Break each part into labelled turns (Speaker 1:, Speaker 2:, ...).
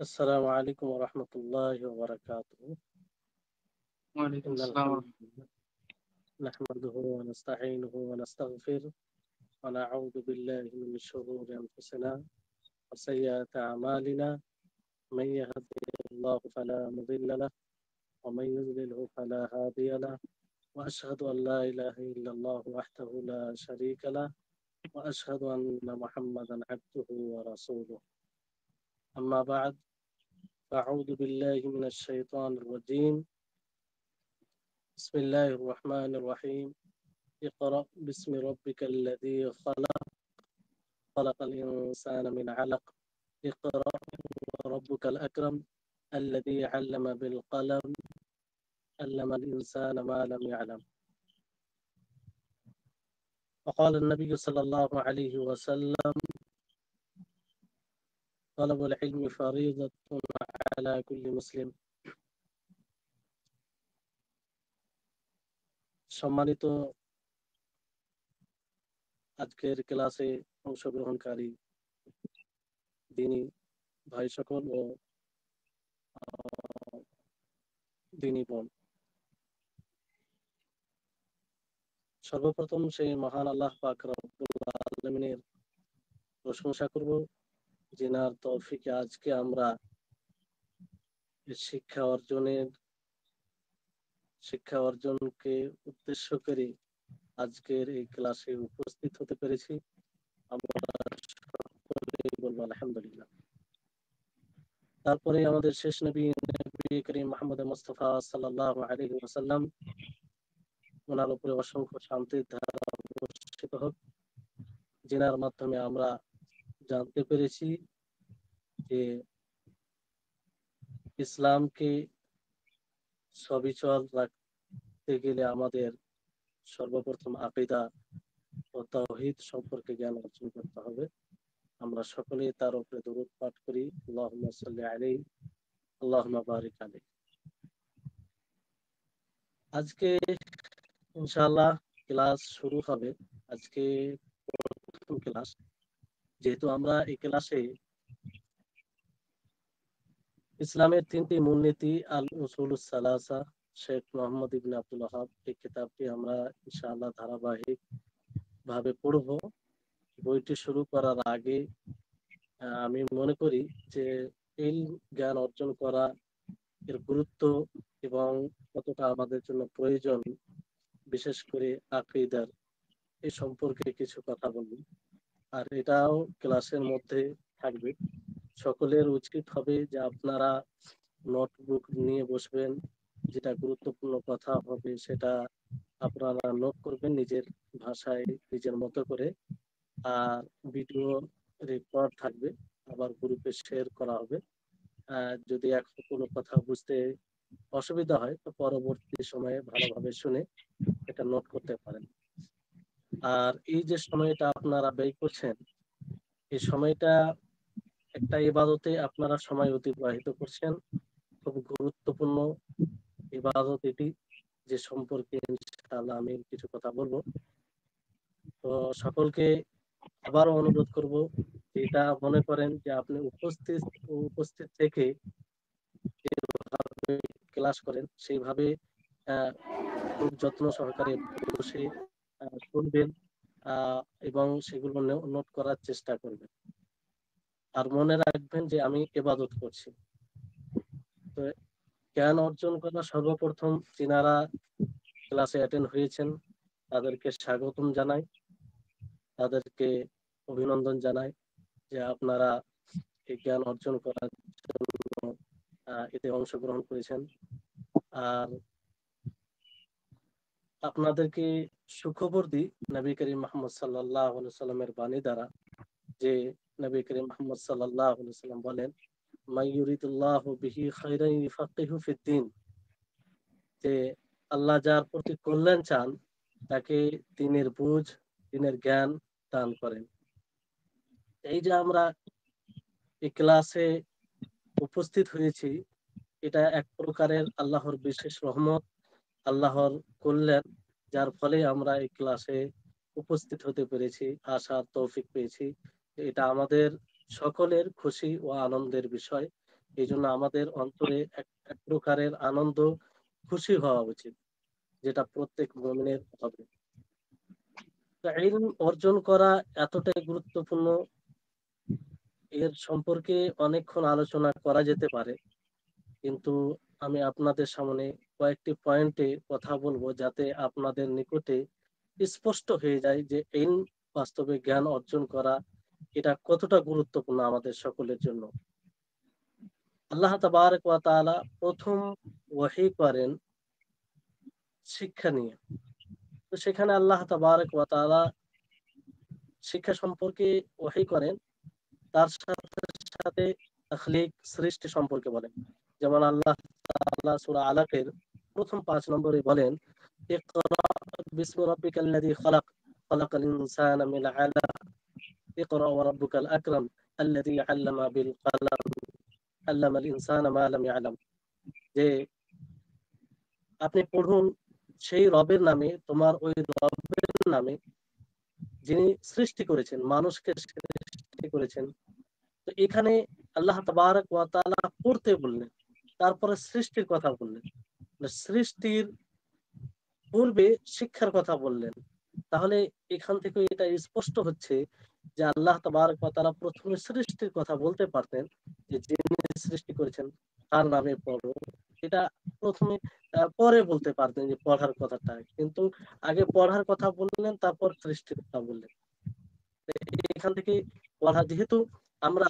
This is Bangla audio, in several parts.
Speaker 1: السلام عليكم ورحمة الله وبركاته.
Speaker 2: وعليكم
Speaker 1: إن
Speaker 2: السلام
Speaker 1: الحمد
Speaker 2: ورحمة
Speaker 1: لله نحمده ونستعينه ونستغفره ونعوذ بالله من شرور أنفسنا وسيئات أعمالنا. من يهده الله فلا مضل له ومن يضلله فلا هادي له، وأشهد أن لا إله إلا الله وحده لا شريك له، وأشهد أن محمدا عبده ورسوله. أما بعد، فأعوذ بالله من الشيطان الرجيم. بسم الله الرحمن الرحيم. اقرأ باسم ربك الذي خلق، خلق الإنسان من علق. اقرأ ربك الأكرم الذي علم بالقلم، علم الإنسان ما لم يعلم. وقال النبي صلى الله عليه وسلم: طلب العلم فريضة على كل مسلم. সম্মানিত আজকের ক্লাসে অংশগ্রহণকারী দিনী ভাই সকল ও দিনী বোন, সর্বপ্রথম সেই মহান আল্লাহ পাক রব্বুল আলামিনের প্রশংসা করব, যিনার তৌফিকে আজকে আমরা শিক্ষা অর্জনকে উদ্দেশ্য করে আজকের এই ক্লাসে উপস্থিত হতে পেরেছি। আমরা সকলেই বলবো আলহামদুলিল্লাহ। তারপরে আমাদের শেষ নবী করিম মুহাম্মদ মুস্তাফা সাল্লাল্লাহু আলাইহি ওয়াসাল্লাম, ওনার উপরে অসংখ্য শান্তির ধারা বর্ষিত হোক, যিনার মাধ্যমে আমরা জানতে পেরেছি যে ইসলামকে সবিচল রাখতে গেলে আমাদের সর্বপ্রথম আকীদা ও তাওহীদ সম্পর্কে জ্ঞান অর্জন করতে হবে। আমরা সকলেই তার উপরে দরুদ পাঠ করি, আল্লাহুম্মা সাল্লি আলাইহি আল্লাহুম্মা বারিক আলাইহি। আজকে ইনশাআল্লাহ ক্লাস শুরু হবে। আজকে প্রথম ক্লাস, যেহেতু আমরা এই ক্লাসে ইসলামের তিনটি মূলনীতি আল উসুলুস সালাসা শেখ মোহাম্মদ ইবনে আব্দুল ওয়াহাব, এই কিতাবটি আমরা ইনশাআল্লাহ ধারাবাহিক ভাবে পড়ব। বইটি শুরু করার আগে আমি মনে করি যে এই জ্ঞান অর্জন করা এর গুরুত্ব এবং কতটা আমাদের জন্য প্রয়োজন, বিশেষ করে আকীদার, এই সম্পর্কে কিছু কথা বলবো। আর এটাও ক্লাসের মধ্যে থাকবে। সকলের উচিত হবে যে আপনারা নোটবুক নিয়ে বসবেন, যেটা গুরুত্বপূর্ণ কথা হবে সেটা আপনারা নোট করবেন নিজের ভাষায়, নিজের মতো করে। আর ভিডিও রেকর্ড থাকবে, আবার গ্রুপে শেয়ার করা হবে। যদি এখন কোনো কথা বুঝতে অসুবিধা হয় তো পরবর্তী সময়ে ভালোভাবে শুনে এটা নোট করতে পারেন। আর এই যে সময়টা আপনারা ব্যয় করছেন, এই সময়টা একটা ইবাদতে আপনারা সময় অতিবাহিত করছেন। খুব গুরুত্বপূর্ণ ইবাদত এটি, যে সম্পর্কে ইনশাআল্লাহ আমি কিছু কথা বলবো। তো সকলকে আবারও অনুরোধ করব, এটা মনে করেন যে আপনি উপস্থিত থেকে যেভাবে ক্লাস করেন সেইভাবে আহ, খুব যত্ন সহকারে বসে শুনবেন এবং সেগুলো নোট করার চেষ্টা করবেন। আর মনে রাখবেন যে আমি ইবাদত করছি। তো জ্ঞান অর্জন করা সর্বপ্রথম যিনারা ক্লাসে অ্যাটেন্ড হয়েছেন তাদেরকে স্বাগতম জানাই, তাদেরকে অভিনন্দন জানাই যে আপনারা এই জ্ঞান অর্জন করার জন্য এতে অংশগ্রহণ করেছেন। আর আপনাদেরকে সুখবর দিই নবী করিম মুহাম্মদ সাল্লাল্লাহু আলাইহি সাল্লামের বাণী দ্বারা, যে নবী করিম মুহাম্মদ সাল্লাল্লাহু আলাইহি সাল্লাম বলেন, মান ইউরিদুল্লাহু বিহি খায়রান ইউফাক্কিহু ফিদ্দীন, যে আল্লাহ যার প্রতি কল্যাণ চান তাকে দ্বীনের বুঝ, দ্বীনের জ্ঞান দান করেন। এই যে আমরা এই ক্লাসে উপস্থিত হয়েছি, এটা এক প্রকারের আল্লাহর বিশেষ রহমত, আল্লাহর কল্যাণ, যার ফলে আমরা এই ক্লাসে উপস্থিত হতে পেরেছি, আসার তৌফিক পেয়েছি। এটা আমাদের সকলের খুশি ও আনন্দের বিষয়। এই জন্য আমাদের অন্তরে এক প্রকারের আনন্দ, খুশি হওয়া উচিত, যেটা প্রত্যেক মুমিনের হবে। তো ইলম অর্জন করা এতটাই গুরুত্বপূর্ণ, এর সম্পর্কে অনেকক্ষণ আলোচনা করা যেতে পারে, কিন্তু আমি আপনাদের সামনে কয়েকটি পয়েন্টে কথা বলবো যাতে আপনাদের নিকটে স্পষ্ট হয়ে যায় যে ইলম, বাস্তবে জ্ঞান অর্জন করা, এটা কতটা গুরুত্বপূর্ণ আমাদের সকলের জন্য। আল্লাহ তাবারক ওয়া তাআলা প্রথম ওহী করেন শিক্ষা নিয়ে। তো সেখানে আল্লাহ তাবারক ওয়া তাআলা শিক্ষা সম্পর্কে ওহী করেন, তার সাথে সাথে তাখলিক, সৃষ্টি সম্পর্কে বলেন। যেমন আল্লাহ তাআলা সূরা আলাকের প্রথম 5 নম্বরে বলেন, ইকরা বিসমি রাব্বিকাল্লাযী খালাক, খালাকাল ইনসানা মিন আলাক, ইকরা ওয়া রাব্বুকাল আকরাম, আল্লাযী আল্লামা বিল কলম, আল্লামাল ইনসানা মা লাম ইয়ালাম। যে আপনি পড়ুন সেই রবের নামে, তোমার ওই রবের নামে যিনি সৃষ্টি করেছেন, মানুষকে সৃষ্টি করেছেন। তো এখানে আল্লাহ তাবারক ওয়া তাআলা পড়তে বললেন, তারপরে সৃষ্টির কথা বললেন, সৃষ্টির পূর্বে শিক্ষার কথা বললেন। তাহলে এখান থেকে এটা স্পষ্ট হচ্ছে যে আল্লাহ তাবারক ওয়া তাআলা প্রথমে সৃষ্টির কথা বলতে পারতেন, যে যিনি সৃষ্টি করেছেন তার নামে পড়ো, এটা প্রথমে পরে বলতে পারতেন যে পড়ার কথাটা, কিন্তু আগে পড়ার কথা বললেন, তারপর সৃষ্টির কথা বললেন। এখান থেকে পড়া, যেহেতু আমরা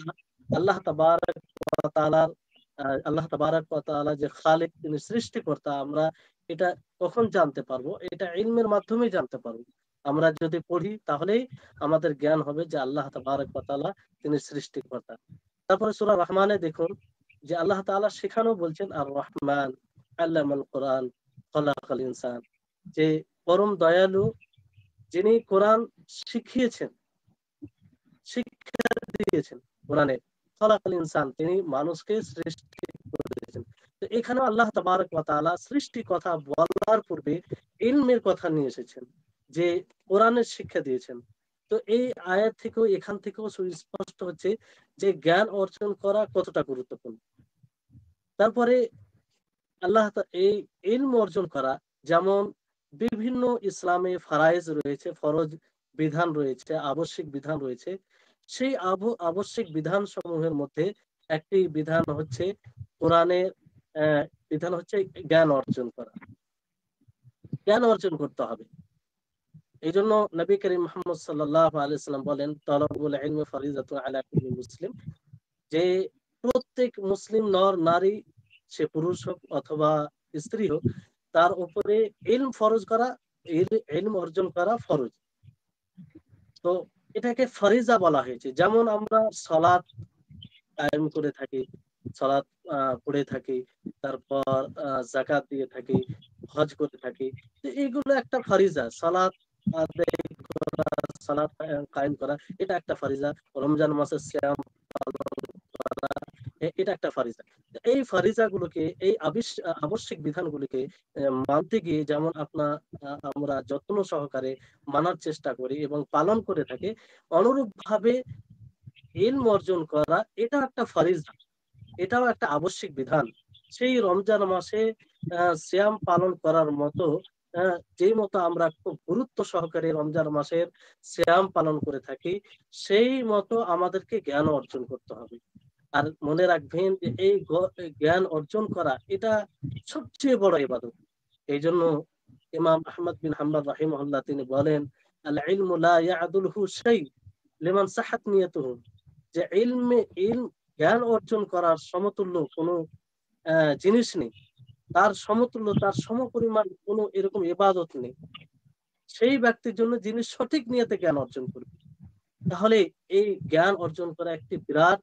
Speaker 1: আল্লাহ তাবারক ওয়া তাআলার আল্লাহ তাবারক ওয়া তাআলা যে খালিক, তিনি সৃষ্টিকর্তা, আমরা এটা কখন জানতে পারবো? এটা ইলমের মাধ্যমেই জানতে পারবো। আমরা যদি পড়ি তাহলেই আমাদের জ্ঞান হবে যে আল্লাহ তাবারক ওয়া তাআলা তিনি সৃষ্টিকর্তা। তারপরে সূরা রহমানে দেখুন যে আল্লাহ তাআলা সেখানেও বলছেন আর রহমান আল্লামাল কোরআন খলাকাল ইনসান, যে পরম দয়ালু, যিনি কোরআন শিখিয়েছেন, শিক্ষা দিয়েছেন কোরআনে, খলাকাল ইনসান, তিনি মানুষকে সৃষ্টি করেছেন। তো এখানে আল্লাহ তাবারক ওয়া তাআলা সৃষ্টি কথা বলার পূর্বে ইলমের কথা নিয়ে এসেছেন, যে কোরআনের শিক্ষা দিয়েছেন। তো এই আয়াত থেকেও, এখান থেকেও সুস্পষ্ট হচ্ছে যে জ্ঞান অর্জন করা কতটা গুরুত্বপূর্ণ। তারপরে এই ইলম অর্জন করা, যেমন বিভিন্ন ইসলামে ফারায়েজ রয়েছে, ফরজ বিধান রয়েছে, আবশ্যিক বিধান রয়েছে। সেই আবশ্যিক বিধান সমূহের মধ্যে একটি বিধান হচ্ছে কোরআনের বিধান হচ্ছে জ্ঞান অর্জন করা। জ্ঞান অর্জন করতে হবে। এই জন্য নবী করিম মুহাম্মদ সাল্লাল্লাহু আলাইহি ওয়াসাল্লাম বলেন, তালাবুল ইলমি ফারিজাতুন আলা কুল্লি মুসলিম, যে প্রত্যেক মুসলিম নর নারী, সে পুরুষ হোক অথবা স্ত্রী হোক, তার উপরে ইলম ফরজ করা, ইলম অর্জন করা ফরজ। তো এটাকে ফরিজা বলা হয়েছে। যেমন আমরা সালাত কায়েম করে থাকি, সালাত পড়ে থাকি, তারপর যাকাত দিয়ে থাকি, হজ করে থাকি, তো এগুলো একটা ফরিজা। সালাত আদায় করা, সালাত কায়েম করা, এটা একটা ফরিজা। রমজান মাসের সিয়াম পালন করা, এটা একটা ফারিজা। এই ফারিজা গুলোকে, এই আবশ্যিক বিধানগুলিকে মানতে গিয়ে যেমন আমরা যত্ন সহকারে মানার চেষ্টা করি এবং পালন করে থাকি, অনুরূপ ভাবে ইলম অর্জন করা, এটা একটা ফারিজা, এটাও একটা আবশ্যিক বিধান। সেই রমজান মাসে সিয়াম পালন করার মতো, যেই মতো আমরা খুব গুরুত্ব সহকারে রমজান মাসের সিয়াম পালন করে থাকি, সেই মতো আমাদেরকে জ্ঞান অর্জন করতে হবে। আর মনে রাখবেন যে এই জ্ঞান অর্জন করা, এটা সবচেয়ে বড় ইবাদত। এই জন্য ইমাম আহমদ বিন হাম্বল রাহিমাহুল্লাহ তিনি বলেন, আল ইলমু লা ইয়াদুলহু শাই লিমান সাহাত নিয়াতুহু, যে ইলম, জ্ঞান অর্জন করার সমতুল্য কোনো জিনিস নেই, তার সমতুল্য, তার সমপরিমাণ কোনো এরকম ইবাদত নেই সেই ব্যক্তির জন্য যিনি সঠিক নিয়তে জ্ঞান অর্জন করবে। তাহলে এই জ্ঞান অর্জন করা একটি বিরাট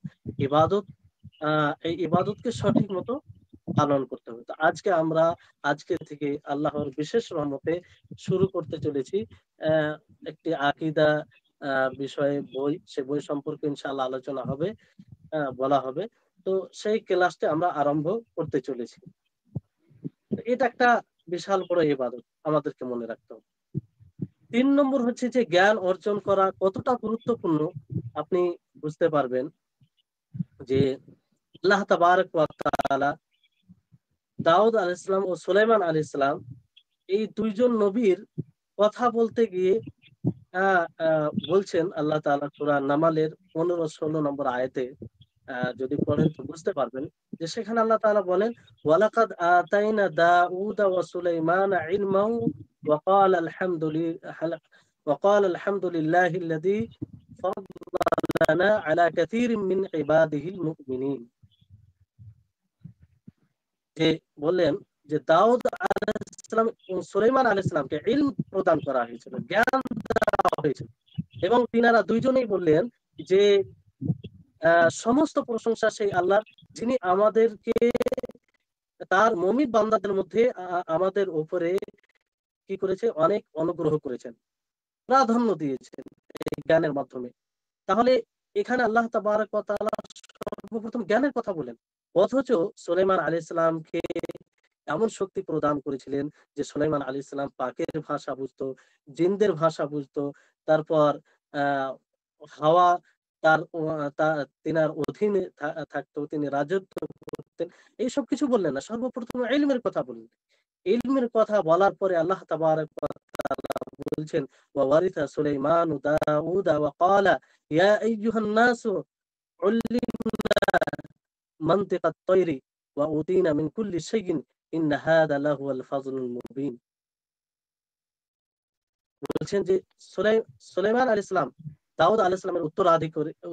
Speaker 1: ইবাদত। এই ইবাদতকে সঠিক মতো পালন করতে হবে। তো আজকে থেকে আল্লাহর বিশেষ রহমতে শুরু করতে চলেছি একটি আকীদা বিষয়ে বই। সে বই সম্পর্কে ইনশাআল্লাহ আলোচনা হবে, বলা হবে। তো সেই ক্লাসটা আমরা আরম্ভ করতে চলেছি। এটা একটা বিশাল বড় ইবাদত, আমাদেরকে মনে রাখতে হবে। 3 নম্বর হচ্ছে যে জ্ঞান অর্জন করা কতটা গুরুত্বপূর্ণ আপনি বুঝতে পারবেন যে আল্লাহ তাবারক ওয়া তাআলা দাউদ আলাইহিস সালাম ও সুলাইমান আলাইহিস সালাম এই দুইজন নবীর কথা বলতে গিয়ে বলছেন আল্লাহ তাআলা সূরা নামালের 15-16 নম্বর আয়াতে, যদি পড়েন তো বুঝতে পারবেন যে সেখানে আল্লাহ তাআলা বলেন, ওয়ালাকাদ আতাইনা দাউদা ওয়া সুলাইমানা ইলমান ওয়া ক্বালা আলহামদুলিল্লাহিল্লাযী ফাদ্দালানা আলা কাসীরিম মিন ইবাদিহিল মুমিনিন। যে বললেন যে দাউদ আলাইহিস সালাম ও সুলাইমান আলাইহিস সালামকে ইলম প্রদান করা হয়েছিল, জ্ঞান দেওয়া হয়েছিল, এবং তিনারা দুইজনেই বললেন যে সমস্ত প্রশংসা সেই আল্লাহর, যিনি আমাদেরকে তার মুমিন বান্দাদের মধ্যে আমাদের উপরে কি করেছে, অনেক অনুগ্রহ করেছেন, প্রাধান্য দিয়েছেন এই জ্ঞানের মাধ্যমে। তাহলে এখানে আল্লাহ তাবারক ওয়া তাআলা সর্বপ্রথম জ্ঞানের কথা বলেন, অথচ সুলাইমান আলাইহিস সালামকে এমন শক্তি প্রদান করেছিলেন যে সুলাইমান আলাইহিস সালাম পাকের ভাষা বুঝতো, জিনদের ভাষা বুঝতো, তারপর আহ হাওয়া তিনার অধীনে থাকতো, তিনি রাজত্ব করতেন। এইসব কিছু বললেন না, সর্বপ্রথম ইলমের কথা বললেন। ইলমের কথা বলার পরে আল্লাহ তাবারক ওয়া তাআলা বলছেন, ওয়া ওয়ারিসা সুলাইমানু দাউদা ওয়া ক্বালা ইয়া আইয়ুহান নাসু উল্লিমনা মানতিকাত তায়রি ওয়া উতিনা মিন কুল্লি শাইইন ইন্না হাযা লাহুয়াল ফাজলুল মুবিন। বলছেন যে সুলাইমান আলাইহিস সালাম দাউদ আলাইহিস সালামের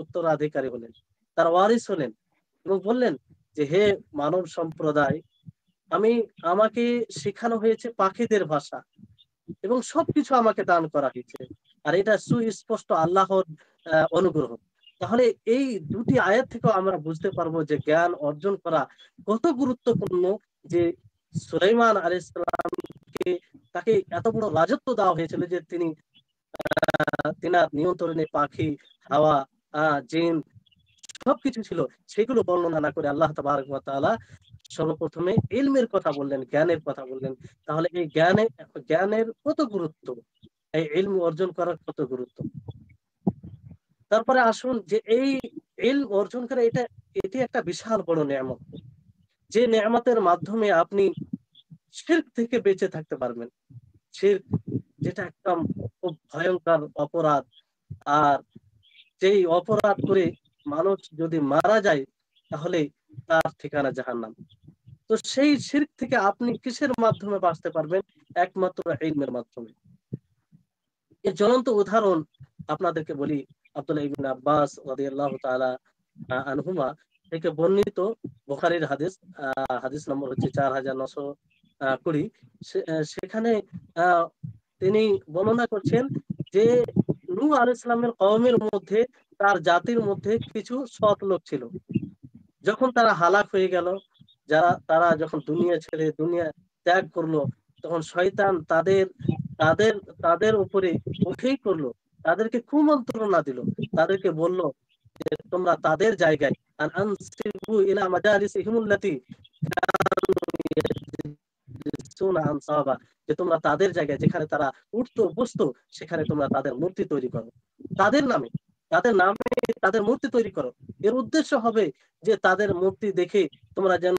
Speaker 1: উত্তরাধিকারী হলেন, তার ওয়ারিস হলেন, এবং বললেন যে হে মানব সম্প্রদায়, আমাকে শেখানো হয়েছে পাখিদের ভাষা এবং সবকিছু আমাকে দান করা হয়েছে, আর এটা সুস্পষ্ট আল্লাহর অনুগ্রহ। তাহলে এই দুটি আয়াত থেকেও আমরা বুঝতে পারবো যে জ্ঞান অর্জন করা কত গুরুত্বপূর্ণ, যে সুলাইমান আলাইহিস সালামকে তাকে এত বড় রাজত্ব দেওয়া হয়েছিল যে তিনার নিয়ন্ত্রণে পাখি, হাওয়া, জিন সবকিছু ছিল। সেগুলো বর্ণনা না করে আল্লাহ তাবারক ওয়া তাআলা সর্বপ্রথমে ইলমের কথা বললেন, জ্ঞানের কথা বললেন। তাহলে এই জ্ঞানের কত গুরুত্ব, এই ইলম অর্জন করার কত গুরুত্ব। তারপরে আসুন যে এই ইলম অর্জন করা, এটি একটা বিশাল বড় নেয়ামত, যে নেয়ামতের মাধ্যমে আপনি শিরক থেকে বেঁচে থাকতে পারবেন। শিরক যেটা একদম খুব ভয়ঙ্কর অপরাধ, আর যেই অপরাধ করে মানুষ যদি মারা যায় তাহলে তার ঠিকানা জাহান্নাম। তো সেই শিরক থেকে আপনি কিসের মাধ্যমে বাঁচতে পারবেন? একমাত্র ইলমের মাধ্যমে। এর জ্বলন্ত উদাহরণ আপনাদেরকে বলি, আব্দুল্লাহ ইবনে আব্বাস রাদিয়াল্লাহু তাআলা আনহুমা থেকে বর্ণিত বুখারীর হাদিস, হাদিস নম্বর হচ্ছে 4920। সেখানে তিনি বর্ণনা করছেন যে নূহ আলাইহিস সালামের কওমের মধ্যে, তার জাতির মধ্যে কিছু সৎ লোক ছিল। যখন তারা হালাক হয়ে গেল, তারা যখন দুনিয়া ছেড়ে দুনিয়া ত্যাগ করলো, তখন শয়তান তাদের তাদের তাদের উপরে ওঠেই করলো, তাদেরকে কুমন্ত্রণা দিল, তাদেরকে বলল যে তোমরা তাদের জায়গায় আনসিবু ইলা মাজালিসিহিমুল্লাতী যে তোমরা তাদের জায়গায় যেখানে তারা উঠতো বসতো সেখানে তোমরা তাদের মূর্তি তৈরি করো, তাদের নামে তাদের মূর্তি তৈরি করো। এর উদ্দেশ্য হবে যে তাদের মূর্তি দেখে তোমরা যেন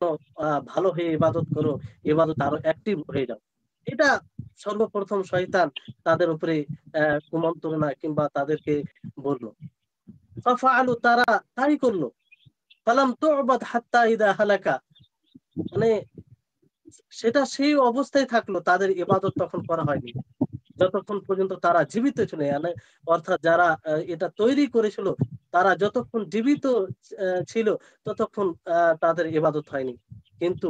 Speaker 1: ভালো হয়ে ইবাদত করো, ইবাদত আরো অ্যাক্টিভ হয়ে যাও। এটা সর্বপ্রথম শয়তান তাদের উপরে কুমন্ত্রণা কিংবা তাদেরকে বললো। ফাফআলু, তারা তাই করলো। ফালাম তু'বাদ হাত্তা ইদা হালাকা, মানে সেটা সেই অবস্থায় থাকলো, তাদের ইবাদত তখন করা হয়নি যতক্ষণ পর্যন্ত তারা জীবিত ছিল। অর্থাৎ যারা এটা তৈরি করেছিল তারা যতক্ষণ জীবিত ছিল ততক্ষণ তাদের ইবাদত হয়নি। কিন্তু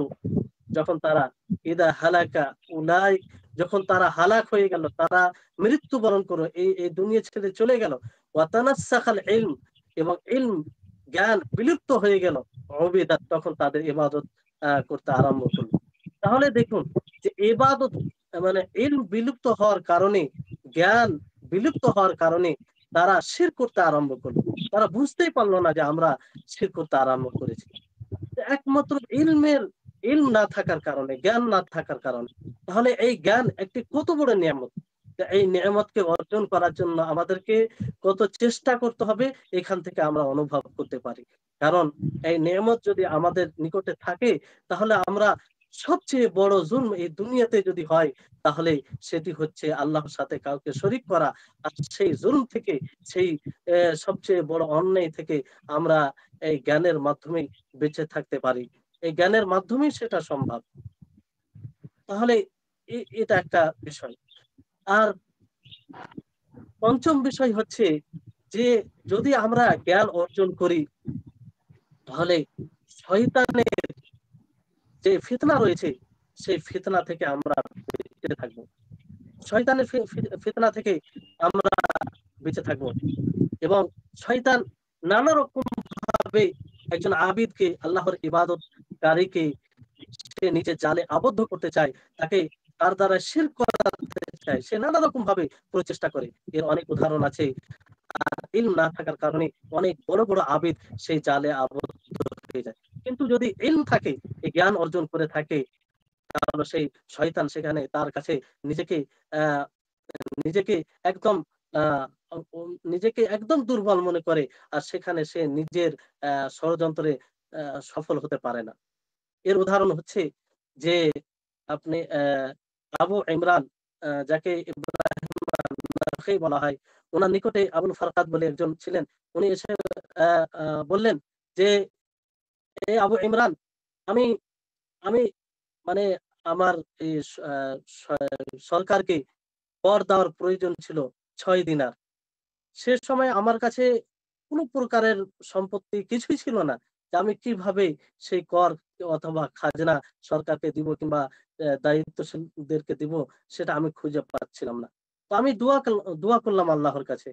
Speaker 1: যখন তারা ইদা হালাকা উলাই, যখন তারা হালাক হয়ে গেল, তারা মৃত্যুবরণ করো, এই দুনিয়া ছেড়ে চলে গেল, ওয়াতানাসসাখাল ইলম, এবং ইলম জ্ঞান বিলুপ্ত হয়ে গেল, উবিদাত, তখন তাদের ইবাদত করতে আরম্ভ করলো। তাহলে দেখুন যে ইবাদত মানে ইলম বিলুপ্ত হওয়ার কারণে, জ্ঞান বিলুপ্ত হওয়ার কারণে তারা শিরক করতে আরম্ভ করলো। তারা বুঝতেই পারলো না যে আমরা শিরক করতে আরম্ভ করেছি, একমাত্র ইলম না থাকার কারণে, জ্ঞান না থাকার কারণে। তাহলে এই জ্ঞান একটি কত বড় নিয়ামত, এই নিয়ামতকে অর্জন করার জন্য আমাদেরকে কত চেষ্টা করতে হবে, এখান থেকে আমরা অনুভব করতে পারি। কারণ এই নেয়ামত যদি আমাদের নিকটে থাকে তাহলে আমরা সবচেয়ে বড় জুলম এই দুনিয়াতে যদি হয় তাহলে সেটি হচ্ছে আল্লাহর সাথে কাউকে শরীক করা। আর সেই জুলম থেকে, সেই সবচেয়ে বড় অন্যায় থেকে আমরা এই জ্ঞানের মাধ্যমেই বেঁচে থাকতে পারি। এই জ্ঞানের মাধ্যমেই সেটা সম্ভব। তাহলে এটা একটা বিষয়। আর পঞ্চম বিষয় হচ্ছে যে যদি আমরা জ্ঞান অর্জন করি তাহলে শয়তানের যে ফিতনা রয়েছে সেই ফিতনা থেকে আমরা বেঁচে থাকবো। শয়তানের ফিতনা থেকে আমরা বেঁচে থাকবো। এবং শয়তান নানা রকম ভাবে একজন আবিদকে, আল্লাহর ইবাদতকারীকে সে নিজের জালে আবদ্ধ করতে চায়, তাকে তার দ্বারা শিরক করাতে চায়, সে নানা রকম ভাবে প্রচেষ্টা করে। এর অনেক উদাহরণ আছে। আর ইলম না থাকার কারণে অনেক বড় বড় আবিদ সেই জালে আবদ্ধ হয়ে যায়। কিন্তু যদি ইলম থাকে, এই জ্ঞান অর্জন করে থাকে, তাহলে সেই শয়তান সেখানে তার কাছে নিজেকে আহ নিজেকে একদম আহ নিজেকে একদম দুর্বল মনে করে। আর সেখানে সে নিজের ষড়যন্ত্রে সফল হতে পারে না। এর উদাহরণ হচ্ছে যে আপনি আবু ইমরান, যাকে ইব্রাহিম নাখঈ বলা হয়, ওনার নিকটে আবুল ফারকাত বলে একজন ছিলেন। উনি এসে বললেন যে এ আবু ইমরান, আমি আমি মানে আমার এই সরকারকে কর দেওয়ার প্রয়োজন ছিল 6 দিনার। সে সময় আমার কাছে কোনো প্রকারের সম্পত্তি কিছুই ছিল না, যে আমি কিভাবে সেই কর অথবা খাজনা সরকারকে দিব কিংবা দায়িত্বশীলদেরকে দিব, সেটা আমি খুঁজে পাচ্ছিলাম না। তো আমি দোয়া করলাম আল্লাহর কাছে।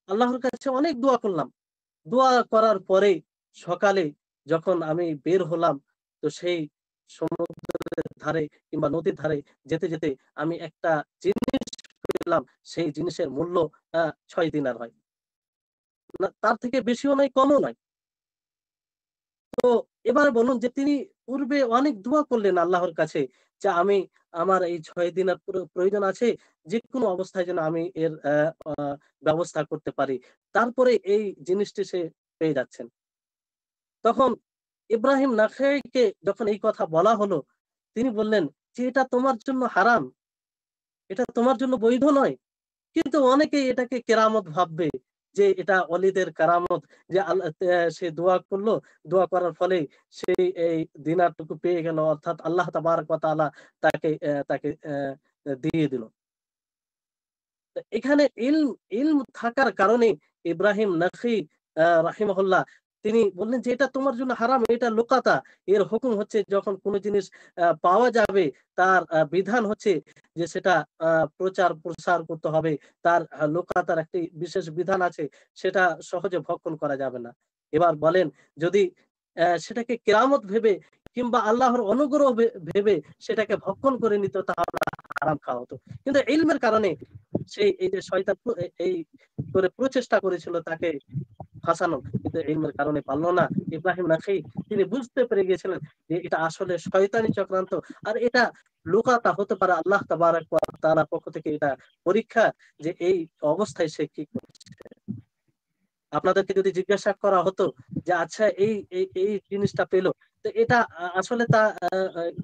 Speaker 1: আল্লাহর কাছে অনেক দোয়া করলাম। দোয়া করার পরে সকালে যখন আমি বের হলাম, তো সেই সমুদ্রের ধারে কিংবা নদীর ধারে যেতে যেতে আমি একটা জিনিস পেলাম। সেই জিনিসের মূল্য 6 দিনার হয়। তার থেকে বেশিও নয়, কমও নয়। তো এবার বলুন যে তিনি পূর্বে অনেক দোয়া করলেন আল্লাহর কাছে যে আমি, আমার এই 6 দিনের প্রয়োজন আছে, যে কোনো অবস্থায় যেন আমি এর ব্যবস্থা করতে পারি। তারপরে এই জিনিসটি সে পেয়ে যাচ্ছেন। তখন ইব্রাহিম নাখঈকে যখন এই কথা বলা হলো, তিনি বললেন যে এটা তোমার জন্য হারাম, এটা তোমার জন্য বৈধ নয়। কিন্তু অনেকেই এটাকে কেরামত ভাববে, যে এটা অলিদের কারামত, যে আল্লাহ সে দোয়া করলো, দোয়া করার ফলে সেই এই দিনারটুকু পেয়ে গেল, অর্থাৎ আল্লাহ তাবারক ওয়া তাআলা তাকে তাকে দিয়ে দিল। এখানে ইলম ইলম থাকার কারণে ইব্রাহিম নাখঈ রাহিমাহুল্লাহ তিনি বললেন যে এটা তোমার জন্য হারাম, এটা লোকাতা। এর হুকুম হচ্ছে যখন কোনো জিনিস পাওয়া যাবে, তার বিধান হচ্ছে যে সেটা প্রচার প্রসার করতে হবে। তার লোকাতার একটি বিশেষ বিধান আছে, সেটা সহজে ভক্ষণ করা যাবে না। এবার বলেন, যদি সেটাকে কেরামত ভেবে কিংবা আল্লাহর অনুগ্রহ ভেবে সেটাকে ভক্ষণ করে নিত, তাহলে হারাম খাওয়া হতো। কিন্তু ইলমের কারণে সেই এই যে শয়তান এই করে প্রচেষ্টা করেছিল তাকে ফাঁসানো, কিন্তু ইলমের কারণে পারলো না। ইব্রাহিম নাখঈ তিনি বুঝতে পেরে গিয়েছিলেন যে এটা আসলে শয়তানি চক্রান্ত। আর এটা লুকাতা হতে পারে আল্লাহ তাবারক ওয়া তাআলার পক্ষ থেকে এটা পরীক্ষা, যে এই অবস্থায় সে কি করছে। আপনাদেরকে যদি জিজ্ঞাসা করা হতো যে আচ্ছা এই এই এই জিনিসটা পেলো, তো এটা আসলে তা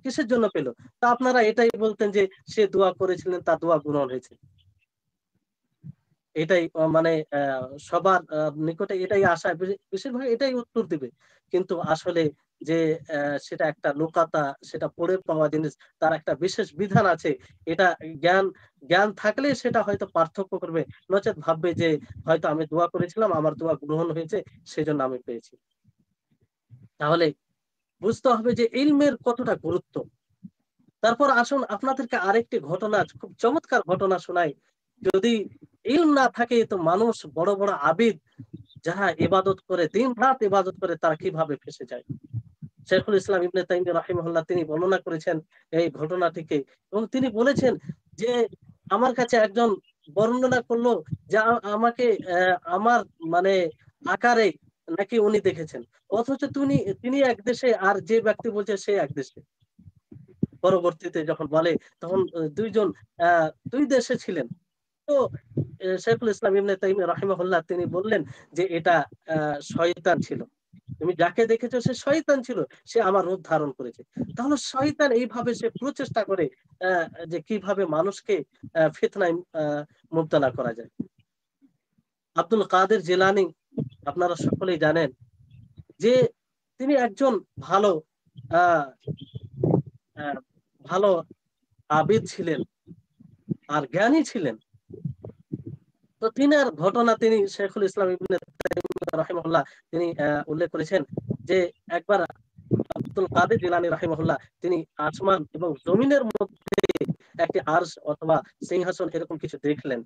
Speaker 1: কিসের জন্য পেলো, তা আপনারা এটাই বলতেন যে সে দোয়া করেছিলেন, তার দোয়া গ্রহণ হয়েছে। এটাই মানে সবার নিকটে এটাই আশা, বেশিরভাগ এটাই উত্তর দিবে। কিন্তু আসলে যে সেটা একটা লোকাতা, সেটা পড়ে পাওয়া জিনিস, তার একটা বিশেষ বিধান আছে। এটা জ্ঞান জ্ঞান থাকলে সেটা হয়তো পার্থক্য করবে, নচেত ভাববে যে হয়তো আমি দোয়া করেছিলাম, আমার দোয়া গ্রহণ হয়েছে, সেজন্য আমি পেয়েছি। তাহলে বুঝতে হবে যে ইলমের কতটা গুরুত্ব। তারপর আসুন আপনাদেরকে আরেকটি ঘটনা, খুব চমৎকার ঘটনা শোনাই। যদি ইলম না থাকে তো মানুষ বড় বড় আবিদ যারা ইবাদত করে, দিন রাত ইবাদত করে, তারা কিভাবে ফেঁসে যায়। শেখুল ইসলাম ইবনে তাইমিয়া রাহিমাহুল্লাহ তিনি বর্ণনা করেছেন এই ঘটনাটিকে, এবং তিনি বলেছেন যে আমার কাছে একজন বর্ণনা করলো যে আমাকে আমার মানে আকারে নাকি উনি দেখেছেন, অথচ তিনি এক দেশে আর যে ব্যক্তি বলছে সে এক দেশে। পরবর্তীতে যখন বলে তখন দুইজন দুই দেশে ছিলেন। তো শেখুল ইসলাম ইবনে তাইমিয়া রাহিমাহুল্লাহ তিনি বললেন যে এটা শয়তান ছিল। তুমি যাকে দেখেছো সে শয়তান ছিল, সে আমার রূপ ধারণ করেছে। তাহলে শয়তান এইভাবে সে প্রচেষ্টা করে যে কিভাবে মানুষকে ফিতনায় মুবতলা করা যায়। আব্দুল কাদের জিলানী আপনারা সকলেই জানেন যে তিনি একজন ভালো আহ আহ, ভালো আবিদ ছিলেন আর জ্ঞানী ছিলেন। তো তিনার ঘটনা তিনি শেখুল ইসলাম ইবনে তাইমিয়া রাহিমাহুল্লাহ তিনি উল্লেখ করেছেন যে একবার আব্দুল কাদের জিলানী রাহিমাহুল্লাহ তিনি আসমান এবং জমিনের মধ্যে একটি আরশ অথবা সিংহাসন এরকম কিছু দেখলেন,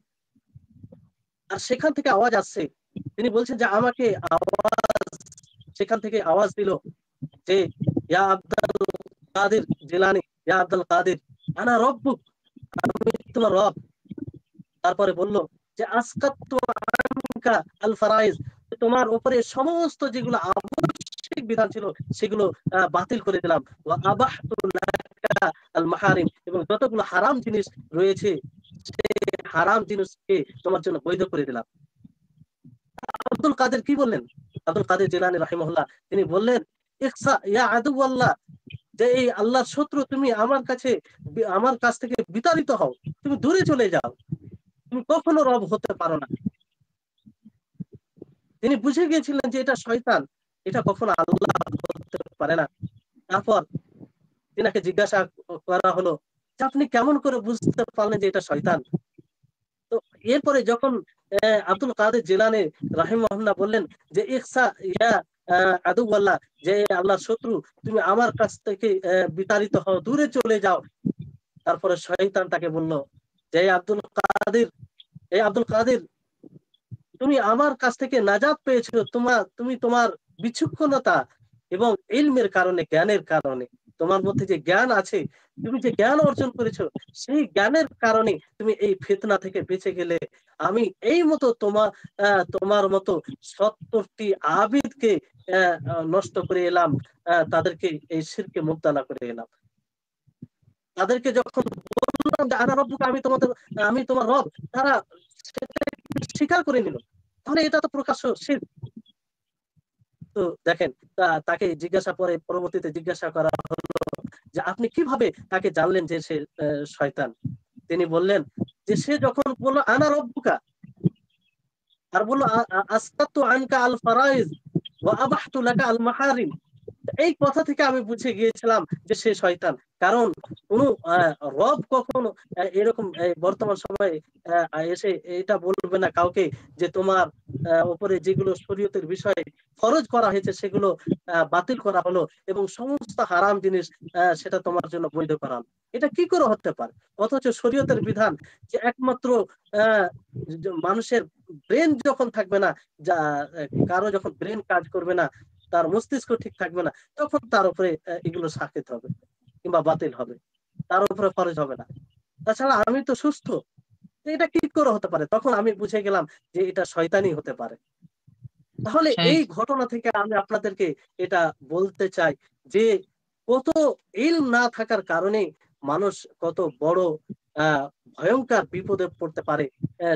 Speaker 1: আর সেখান থেকে আওয়াজ আসছে। তিনি বলছেন যে আমাকে আওয়াজ, সেখান থেকে আওয়াজ দিল যে ইয়া আব্দুল কাদের জিলানী, ইয়া আব্দুল কাদের আনা রব্বুক, আমি তোমার রব। তারপরে বলল যে আসকাতু আনকা আল ফারাইজ, তোমার উপরে সমস্ত যেগুলো আবশ্যিক বিধান ছিল সেগুলো বাতিল করে দিলাম। ওয়া আবাহতু লাকা আল মাহারিম, এবং যতগুলো হারাম জিনিস রয়েছে সেই হারাম জিনিসকে তোমার জন্য বৈধ করে দিলাম। আব্দুল কাদের কি বললেন? আব্দুল কাদের জিলানী রাহিমাহুল্লাহ তিনি বললেন ইকসা ইয়া আদু আল্লাহ, যে এই আল্লাহর শত্রু, তুমি আমার কাছ থেকে বিতাড়িত হও, তুমি দূরে চলে যাও, তুমি কখনো রব হতে পারো না। তিনি বুঝে গিয়েছিলেন যে এটা শয়তান, এটা কখনো আল্লাহ হতে পারে না। তারপর তিনাকে জিজ্ঞাসা করা হলো যে আপনি কেমন করে বুঝতে পারলেন যে এটা শয়তান? তো এরপরে যখন আব্দুল কাদের জিলানী রাহিমাহুল্লাহ বললেন যে ইকসা ইয়া আদু আল্লাহ, যে আল্লাহর শত্রু, তুমি আমার কাছ থেকে বিতাড়িত হও, দূরে চলে যাও। তারপরে শয়তান তাকে বলল যে এই আব্দুল কাদের, তুমি আমার কাছ থেকে নাজাত পেয়েছো তুমি তোমার বিচক্ষণতা এবং ইলমের কারণে, জ্ঞানের কারণে। তোমার মধ্যে যে জ্ঞান আছে, তুমি যে জ্ঞান অর্জন করেছো, সেই জ্ঞানের কারণে তুমি এই ফিতনা থেকে বেঁচে গেলে। আমি এই মতো তোমার মতো 70টি আবিদকে নষ্ট করে এলাম, তাদেরকে এই শিরকে মুবতালা করে এলাম। তাদেরকে যখন বললাম যে আনা রব্বুকা, আমি তোমার রব, তারা সেটা স্বীকার করে নিল। তাহলে এটা তো প্রকাশ্য শিরক। তো দেখেন, তাকে পরবর্তীতে জিজ্ঞাসা করা হলো যে আপনি কিভাবে তাকে জানলেন যে সে শয়তান? তিনি বললেন যে সে যখন বলল আনা রব্বুকা, আর বললো আসকাতু আনকা আল ফারাইজ ওয়া আবাহতু লাকা আল মাহারিম, এই কথা থেকে আমি বুঝে গিয়েছিলাম যে সে শয়তান। কারণ কোন রব কখনো এরকম বর্তমান সময়ে এসে এটা বলবে না কাউকে যে তোমার উপরে যেগুলো শরীয়তের বিষয়ে ফরজ করা হয়েছে সেগুলো বাতিল করা হলো এবং সমস্ত হারাম জিনিস সেটা তোমার জন্য বৈধ করা হলো। এটা কি করে হতে পারে? অথচ শরীয়তের বিধান যে একমাত্র আহ মানুষের ব্রেন যখন থাকবে না, যা কারো যখন ব্রেন কাজ করবে না, তার মস্তিষ্ক ঠিক থাকবে না, তখন তার উপরে এগুলো সাকিত হবে কিংবা বাতিল হবে, তার উপরে ফরজ হবে না। তাছাড়া আমি তো সুস্থ, এটা কি করে হতে পারে? তখন আমি বুঝে গেলাম যে এটা শয়তানি হতে পারে। তাহলে
Speaker 2: সেই
Speaker 1: এই ঘটনা থেকে আমি আপনাদেরকে এটা বলতে চাই যে কত ইলম না থাকার কারণে মানুষ কত বড় আহ ভয়ঙ্কর বিপদে পড়তে পারে,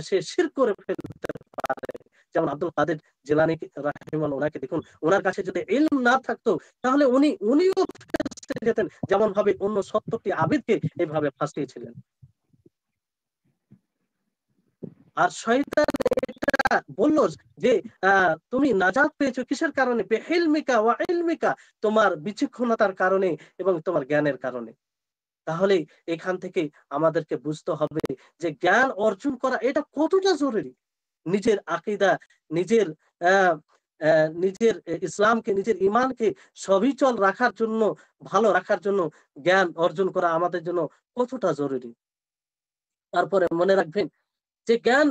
Speaker 1: সে শিরক করে ফেলতে পারে। যেমন আব্দুল কাদের জিলানী রাহিমাহুল্লাহ, ওনাকে দেখুন, ওনার কাছে যদি ইলম না থাকতো তাহলে উনিও ফেঁসে যেতেন, যেমন ভাবে অন্য 70টি আবিদকে এইভাবে ফাঁসিয়েছিলেন। আর শয়তান এটা বলল যে তুমি নাজাত পেয়েছো কিসের কারণে? বিহিলমিকা ওয়া ইলমিকা, তোমার বিচক্ষণতার কারণে এবং তোমার জ্ঞানের কারণে। তাহলে এখান থেকে আমাদেরকে বুঝতে হবে যে জ্ঞান অর্জন করা এটা কতটা জরুরি। নিজের আকীদা, নিজের আহ নিজের ইসলামকে, নিজের ইমানকে সবিচল রাখার জন্য, ভালো রাখার জন্য জ্ঞান অর্জন করা আমাদের জন্য কতটা জরুরি। তারপরে মনে রাখবেন যে জ্ঞান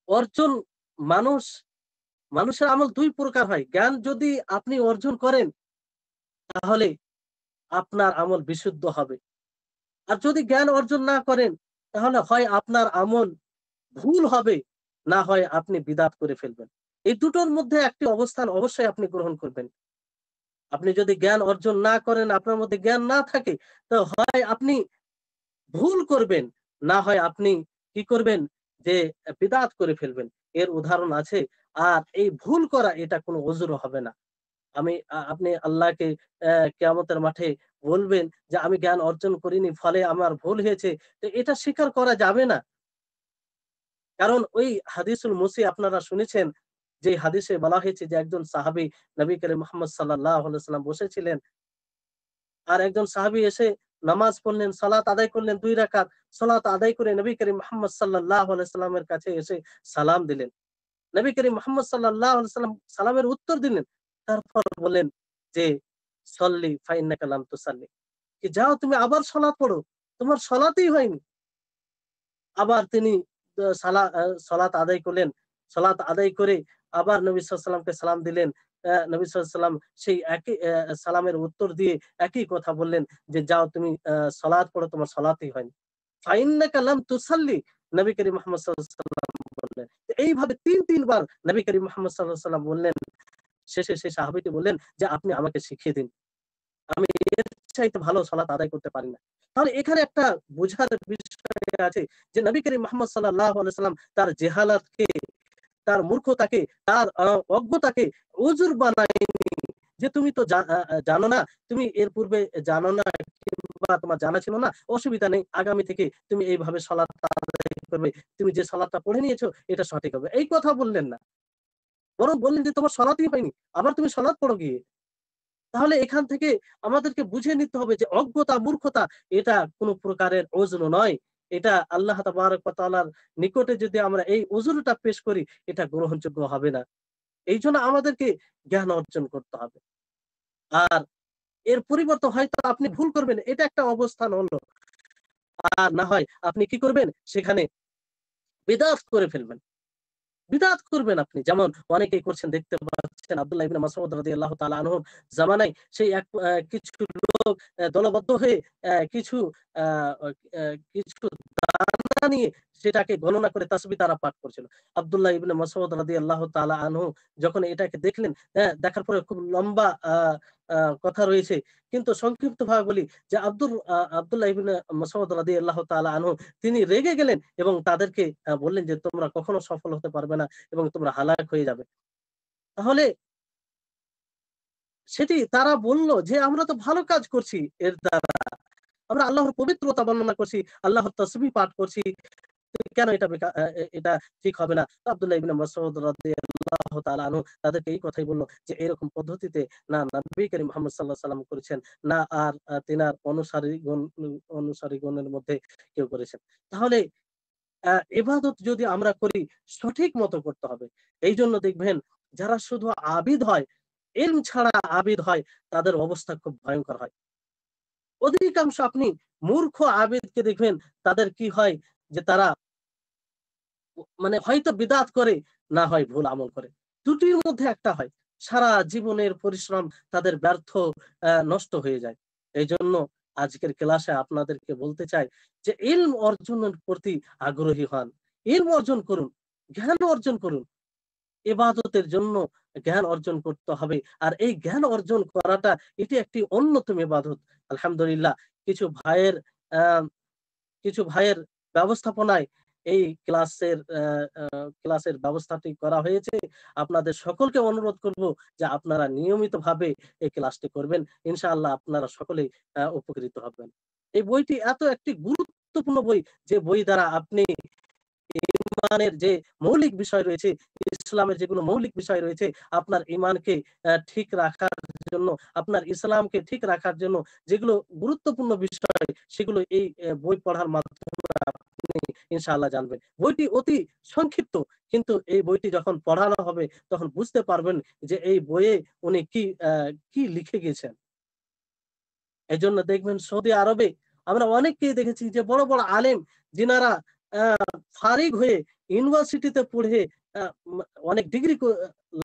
Speaker 1: অর্জন, মানুষ মানুষের আমল দুই প্রকার হয়। জ্ঞান যদি আপনি অর্জন করেন তাহলে আপনার আমল বিশুদ্ধ হবে, আর যদি জ্ঞান অর্জন না করেন তাহলে হয় আপনার আমল ভুল হবে, না হয় আপনি বিদআত করে ফেলবেন। এই দুটোর মধ্যে একটি অবস্থান অবশ্যই আপনি গ্রহণ করবেন। আপনি যদি জ্ঞান অর্জন না করেন, আপনার মধ্যে জ্ঞান না থাকে, তো হয় আপনি ভুল করবেন, না হয় আপনি কি করবেন যে বিদআত করে ফেলবেন। এর উদাহরণ আছে। আর এই ভুল করা এটা কোনো ওযর হবে না। আপনি আল্লাহকে কিয়ামতের মাঠে বলবেন যে আমি জ্ঞান অর্জন করিনি, ফলে আমার ভুল হয়েছে। তো এটা স্বীকার করা যাবে না। কারণ ওই হাদিসুল মুসি আপনারা শুনেছেন, যে হাদিসে বলা হয়েছে যে একজন সাহাবী নবী করিম মুহাম্মদ সাল্লাল্লাহু আলাইহি ওয়াসাল্লাম বসেছিলেন। আর একজন সাহাবী এসে নামাজ পড়লেন, সালাত আদায় করলেন ২ রাকাত। সালাত আদায় করে নবী করিম মুহাম্মদ সাল্লাল্লাহু আলাইহি ওয়াসাল্লামের কাছে এসে সালাম দিলেন। নবী করিম মুহাম্মদ সাল্লাল্লাহু আলাইহি ওয়াসাল্লাম সালামের উত্তর দিলেন। তারপর বললেন যে, "সল্লি ফাইন্নাকা লাম তুসাল্লি।" কি যাও তুমি আবার সালাত পড়ো। তোমার সালাতই হয়নি। আবার তিনি সালাত আদায় করলেন। সালাত আদায় করে আবার নবী সাল্লাল্লাহু আলাইহি ওয়াসাল্লামকে সালাম দিলেন। নবী সাল্লাল্লাহু আলাইহি ওয়াসাল্লাম সেই একই সালামের উত্তর দিয়ে একই কথা বললেন যে, "যাও তুমি সালাত পড়ো, তোমার সালাতই হয়নি।" ফাইন্নাকা লাম তুসাল্লি, নবী করিম মুহাম্মদ সাল্লাল্লাহু আলাইহি ওয়াসাল্লাম বললেন। তো এইভাবে ৩ বার নবী করিম মুহাম্মদ সাল্লাল্লাহু আলাইহি ওয়াসাল্লাম বললেন। শেষে সেই সাহাবীটি বললেন যে, "আপনি আমাকে শিখিয়ে দিন। আমি এর চাইতে ভালো সালাত আদায় করতে পারি না।" তাহলে এখানে একটা বোঝার বিষয় আছে যে নবী করিম মুহাম্মদ সাল্লাল্লাহু আলাইহি ওয়াসাল্লাম তার জেহালাতকে, তার মূর্খতাকে, তার অজ্ঞতাকে উযুর বানায়নি যে তুমি তো জানো না, তুমি এর পূর্বে জানো না কিংবা তোমার জানা ছিল না, অসুবিধা নেই। আগামী থেকে তুমি এইভাবে সালাত আদায় করবে। তুমি যে সালাতটা পড়ে নিয়েছো এটা সঠিক হবে। এই কথা বললেন না। বরং বললেন যে তোমার সালাতই হয়নি। আবার তুমি সালাত পড়ো গিয়ে। তাহলে এখান থেকে আমাদেরকে বুঝে নিতে হবে যে অজ্ঞতা, মূর্খতা এটা কোন প্রকারের ওযর নয়। এটা আল্লাহ তাবারাক ওয়া তাআলার নিকটে যদি আমরা এই ওযরটা পেশ করি, এটা গ্রহণযোগ্য হবে না। এইজন্য আমাদেরকে জ্ঞান অর্জন করতে হবে। আর এর পরিবর্তে হয়তো আপনি ভুল করবেন, এটা একটা অবস্থান হলো। আর না হয় আপনি কি করবেন? সেখানে বিদআত করে ফেলবেন। বিদআত করবেন আপনি। যেমন অনেকেই করছেন, দেখতে পাচ্ছেন আব্দুল্লাহ ইবনে মাসউদ রাদিয়াল্লাহু তাআলা আনহুর জামানায় সেই কিছু লোক দলবদ্ধ হয়ে কিছু আ আ কিছু দানা নিয়ে সেটাকে গণনা করে তাসবিহ তারা পাঠ করছিল। আব্দুল্লাহ ইবনে মাসউদ রাদিয়াল্লাহু তাআলা আনহু যখন এটাকে দেখলেন, দেখার পরে খুব লম্বা আ আ কথা রয়েছে। কিন্তু সংক্ষিপ্তভাবে বলি যে আব্দুল্লাহ ইবনে মাসউদ রাদিয়াল্লাহু তাআলা আনহু তিনি রেগে গেলেন এবং তাদেরকে বললেন যে, "তোমরা কখনো সফল হতে পারবে না এবং তোমরা হালাক হয়ে যাবে।" তাহলে সেটি তারা বলল যে, "আমরা তো ভালো কাজ করছি এর দ্বারা। আমরা আল্লাহর পবিত্রতা বর্ণনা করছি, আল্লাহর তাসবিহ পাঠ করছি। কেন এটা বেকা আ এ এটা ঠিক হবে না?" তো আব্দুল্লাহ ইবনে মাসউদ রাদিয়াল্লাহু তাআলা আনহু তাদেরকে এই কথাই বলল যে, "এরকম পদ্ধতিতে না নবী করিম মুহাম্মদ সাল্লাল্লাহু আলাইহি ওয়াসাল্লাম করেছেন, না আর তিনার অনুসারীগণের মধ্যে কেউ করেছেন।" তাহলে ইবাদত যদি আমরা করি, সঠিক মতো করতে হবে। এইজন্য দেখবেন যারা শুধু আবিদ হয়, ইলম ছাড়া আবিদ হয়, তাদের অবস্থা খুব ভয়ংকর হয়। অধিকাংশ আপনি মূর্খ আবিদকে দেখবেন তাদের কি হয় যে তারা মানে হয়তো বিদআত করে, না হয় ভুল আমল করে। দুটির মধ্যে একটা হয়। সারা জীবনের পরিশ্রম তাদের ব্যর্থ, নষ্ট হয়ে যায়। এইজন্য আজকের ক্লাসে আপনাদেরকে বলতে চাই যে ইলম অর্জনের প্রতি আগ্রহী হন। ইলম অর্জন করুন, জ্ঞান অর্জন করুন। ইবাদতের জন্য জ্ঞান অর্জন করতে হবে। আর এই জ্ঞান অর্জন করাটা এটি একটি অন্যতম ইবাদত। আলহামদুলিল্লাহ কিছু ভাইয়ের আ কিছু ভাইয়ের ব্যবস্থাপনায় এই ক্লাসের ব্যবস্থাটি করা হয়েছে। আপনাদের সকলকে অনুরোধ করব যে আপনারা নিয়মিতভাবে এই ক্লাসটি করবেন। ইনশাআল্লাহ আপনারা সকলেই উপকৃত হবেন। এই বইটি এত একটি গুরুত্বপূর্ণ বই, যে বই দ্বারা আপনি ইমানের যে মৌলিক বিষয় রয়েছে, ইসলামের যেগুলো মৌলিক বিষয় রয়েছে, আপনার ঈমানকে ঠিক রাখার জন্য, আপনার ইসলামকে ঠিক রাখার জন্য যেগুলো গুরুত্বপূর্ণ বিষয়, সেগুলো এই বই পড়ার মাধ্যমে আপনি ইনশাআল্লাহ জানবেন। বইটি অতি সংক্ষিপ্ত, কিন্তু এই বইটি যখন পড়ানো হবে তখন বুঝতে পারবেন যে এই বইয়ে উনি কি লিখে গেছেন। এজন্য দেখবেন সৌদি আরবে আমরা অনেককেই দেখেছি যে বড়, বড় আলেম যিনারা আ ফারিগ হয়ে ইউনিভার্সিটিতে পড়ে আ মা অনেক ডিগ্রি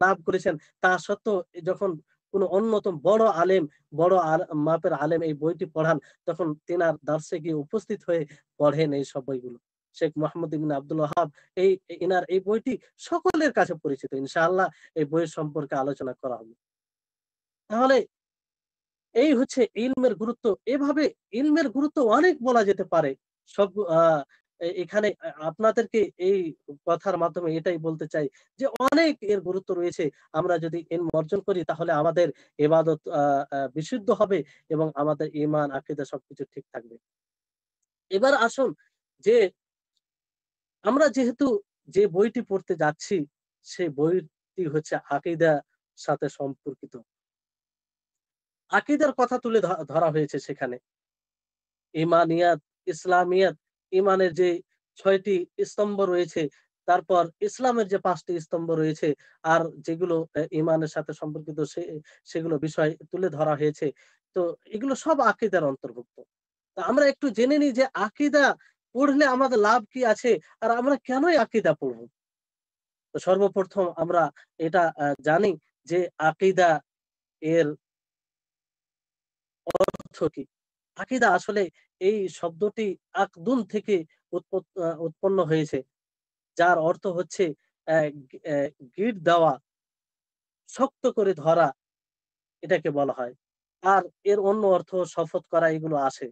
Speaker 1: লাভ করেছেন। তা সত্ত্বেও যখন কোন অন্যতম বড় আলেম, বড় মাপের আলেম এই বইটি পড়ান, তখন তিনার দার্সে গিয়ে উপস্থিত হয়ে পড়েন এইসব বইগুলো। শেখ মোহাম্মদ ইবনে আব্দুল ওয়াহাব এই ইনার এই বইটি সকলের কাছে পরিচিত। ইনশাআল্লাহ এই বইয়ের সম্পর্কে আলোচনা করা হবে। তাহলে এই হচ্ছে ইলমের গুরুত্ব। এভাবে ইলমের গুরুত্ব অনেক বলা যেতে পারে। সব আ এখানে আপনাদেরকে এই কথার মাধ্যমে এটাই বলতে চাই যে অনেক এর গুরুত্ব রয়েছে। আমরা যদি ইলম অর্জন করি তাহলে আমাদের ইবাদত বিশুদ্ধ হবে এবং আমাদের ঈমান, আকীদা সবকিছু ঠিক থাকবে। এবার আসুন যে আমরা যেহেতু যে বইটি পড়তে যাচ্ছি, সেই বইটি হচ্ছে আকীদার সাথে সম্পর্কিত। আকীদার কথা তুলে ধরা হয়েছে সেখানে। ইমানিয়াত, ইসলামিয়াত, ইমানের যে ৬ টি স্তম্ভ রয়েছে, তারপর ইসলামের যে ৫ টি স্তম্ভ রয়েছে, আর যেগুলো ইমানের সাথে সম্পর্কিত সেগুলো বিষয় তুলে ধরা হয়েছে। তো এগুলো সব আকীদার অন্তর্ভুক্ত। তো আমরা একটু জেনে নিই যে আকীদা পড়লে আমাদের লাভ কি আছে? আর আমরা কেনই আকীদা পড়ব? তো সর্বপ্রথম আমরা এটা জানি যে আকীদা এর অর্থ কি? আকীদা আসলে এই শব্দটি আকদুন থেকে উৎপন্ন হয়েছে। যার অর্থ হচ্ছে অ্যা অ্যা গিঁট দেওয়া, শক্ত করে ধরা এটাকে বলা হয়। আর এর অন্য অর্থ শপথ করা এগুলো আসে।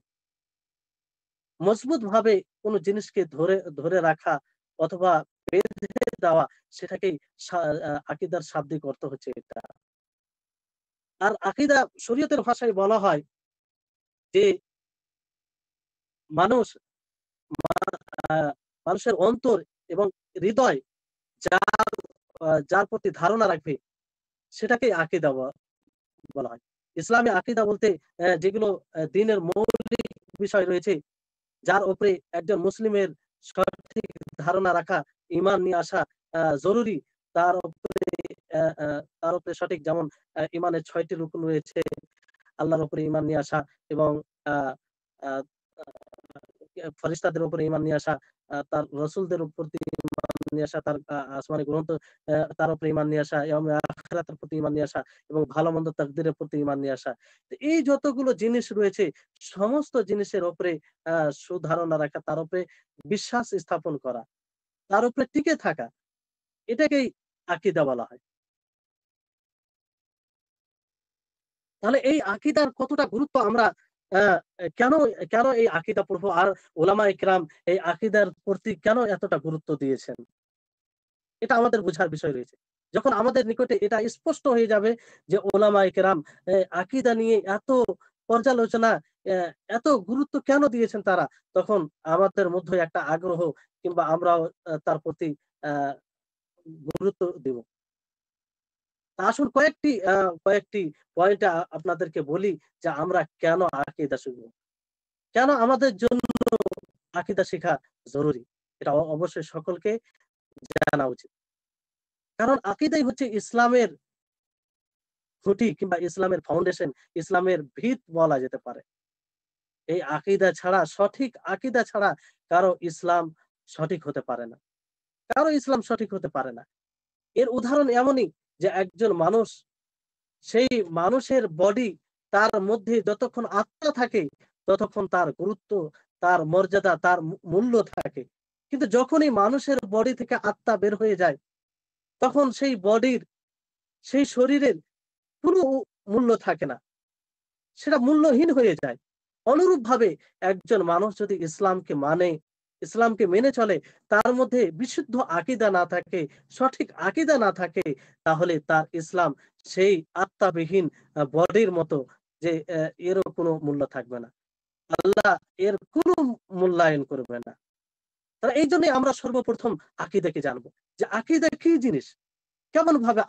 Speaker 1: মজবুতভাবে কোন জিনিসকে ধরে ধরে রাখা অথবা বেঁধে দেওয়া সেটাকেই সা আকীদার শাব্দিক অর্থ হচ্ছে এটা। আর আকীদা শরীয়তের ভাষায় বলা হয় যে মানুষ মা আ মানুষের অন্তর এবং হৃদয় যার যার প্রতি ধারণা রাখবে সেটাকেই আকীদা বলা হয়। ইসলামে আকীদা বলতে যেগুলো দ্বীনের মৌলিক বিষয় রয়েছে, যার উপরে একজন মুসলিমের সঠিক ধারণা রাখা, ঈমান নিয়ে আসা জরুরি। তার উপরে অ্যা অ্যা তার উপরে সঠিক যেমন ঈমানের ৬ টি রুকুন রয়েছে। আল্লাহর উপরে ঈমান নিয়ে আসা এবং আ আ আ ফেরেশতাদের উপরে ঈমান নিয়ে আসা, তার রাসূলদের উপর ঈমান নিয়ে আসা, তার আসমানি গ্রন্থ তার উপরে ঈমান নিয়ে আসা, ইয়াউমুল আখিরাতের প্রতি ঈমান নিয়ে আসা এবং ভালো-মন্দ তাকদীরের প্রতি ঈমান নিয়ে আসা। তো এই যতগুলো জিনিস রয়েছে সমস্ত জিনিসের উপরে আ সুধারণা রাখা, তার উপরে বিশ্বাস স্থাপন করা, তার উপরে টিকে থাকা, এটাকেই আকীদা বলা হয়। তাহলে এই আকীদার কতটা গুরুত্ব আমরা আ কেন কেন এই আকীদা পড়বো? আর উলামায়ে কেরাম এই আকীদার প্রতি কেন এতটা গুরুত্ব দিয়েছেন? এটা আমাদের বুঝার বিষয় রয়েছে। যখন আমাদের নিকটে এটা স্পষ্ট হয়ে যাবে যে উলামায়ে কেরাম আকীদা নিয়ে এত পর্যালোচনা, অ্যা এত গুরুত্ব কেন দিয়েছেন তারা? তখন আমাদের মধ্যে একটা আগ্রহ কিংবা আমরাও তার প্রতি আ গুরুত্ব দিব। আসুন কয়েকটি পয়েন্ট আপনাদেরকে বলি যে আমরা কেন আকীদা শিখব? কেন আমাদের জন্য আকীদা শিখা জরুরি? এটা অবশ্যই সকলকে জানা উচিত। কারণ আকীদাই হচ্ছে ইসলামের খুঁটি কিংবা ইসলামের ফাউন্ডেশন, ইসলামের ভিত বলা যেতে পারে। এই আকীদা ছাড়া, সঠিক আকীদা ছাড়া কারো ইসলাম সঠিক হতে পারে না। কারো ইসলাম সঠিক হতে পারে না। এর উদাহরণ এমনই যে একজন মানুষ, সেই মানুষের বডি, তার মধ্যে যতক্ষণ আত্মা থাকে ততক্ষণ তার গুরুত্ব, তার মর্যাদা, তার মূল্য থাকে। কিন্তু যখনই মানুষের বডি থেকে আত্মা বের হয়ে যায় তখন সেই বডির, সেই শরীরের কোনো মূল্য থাকে না। সেটা মূল্যহীন হয়ে যায়। অনুরূপভাবে একজন মানুষ যদি ইসলামকে মানে, ইসলামকে মেনে চলে, তার মধ্যে বিশুদ্ধ আকীদা না থাকে, সঠিক আকীদা না থাকে, তাহলে তার ইসলাম সেই আত্মাবিহীন বডির মতো, যে এরও কোনো মূল্য থাকবে না। আল্লাহ এর কোনো মূল্যায়ন করবে না। এইজন্যই আমরা সর্বপ্রথম আকীদাকে জানবো। যে আকীদা কি জিনিস? কেমনভাবে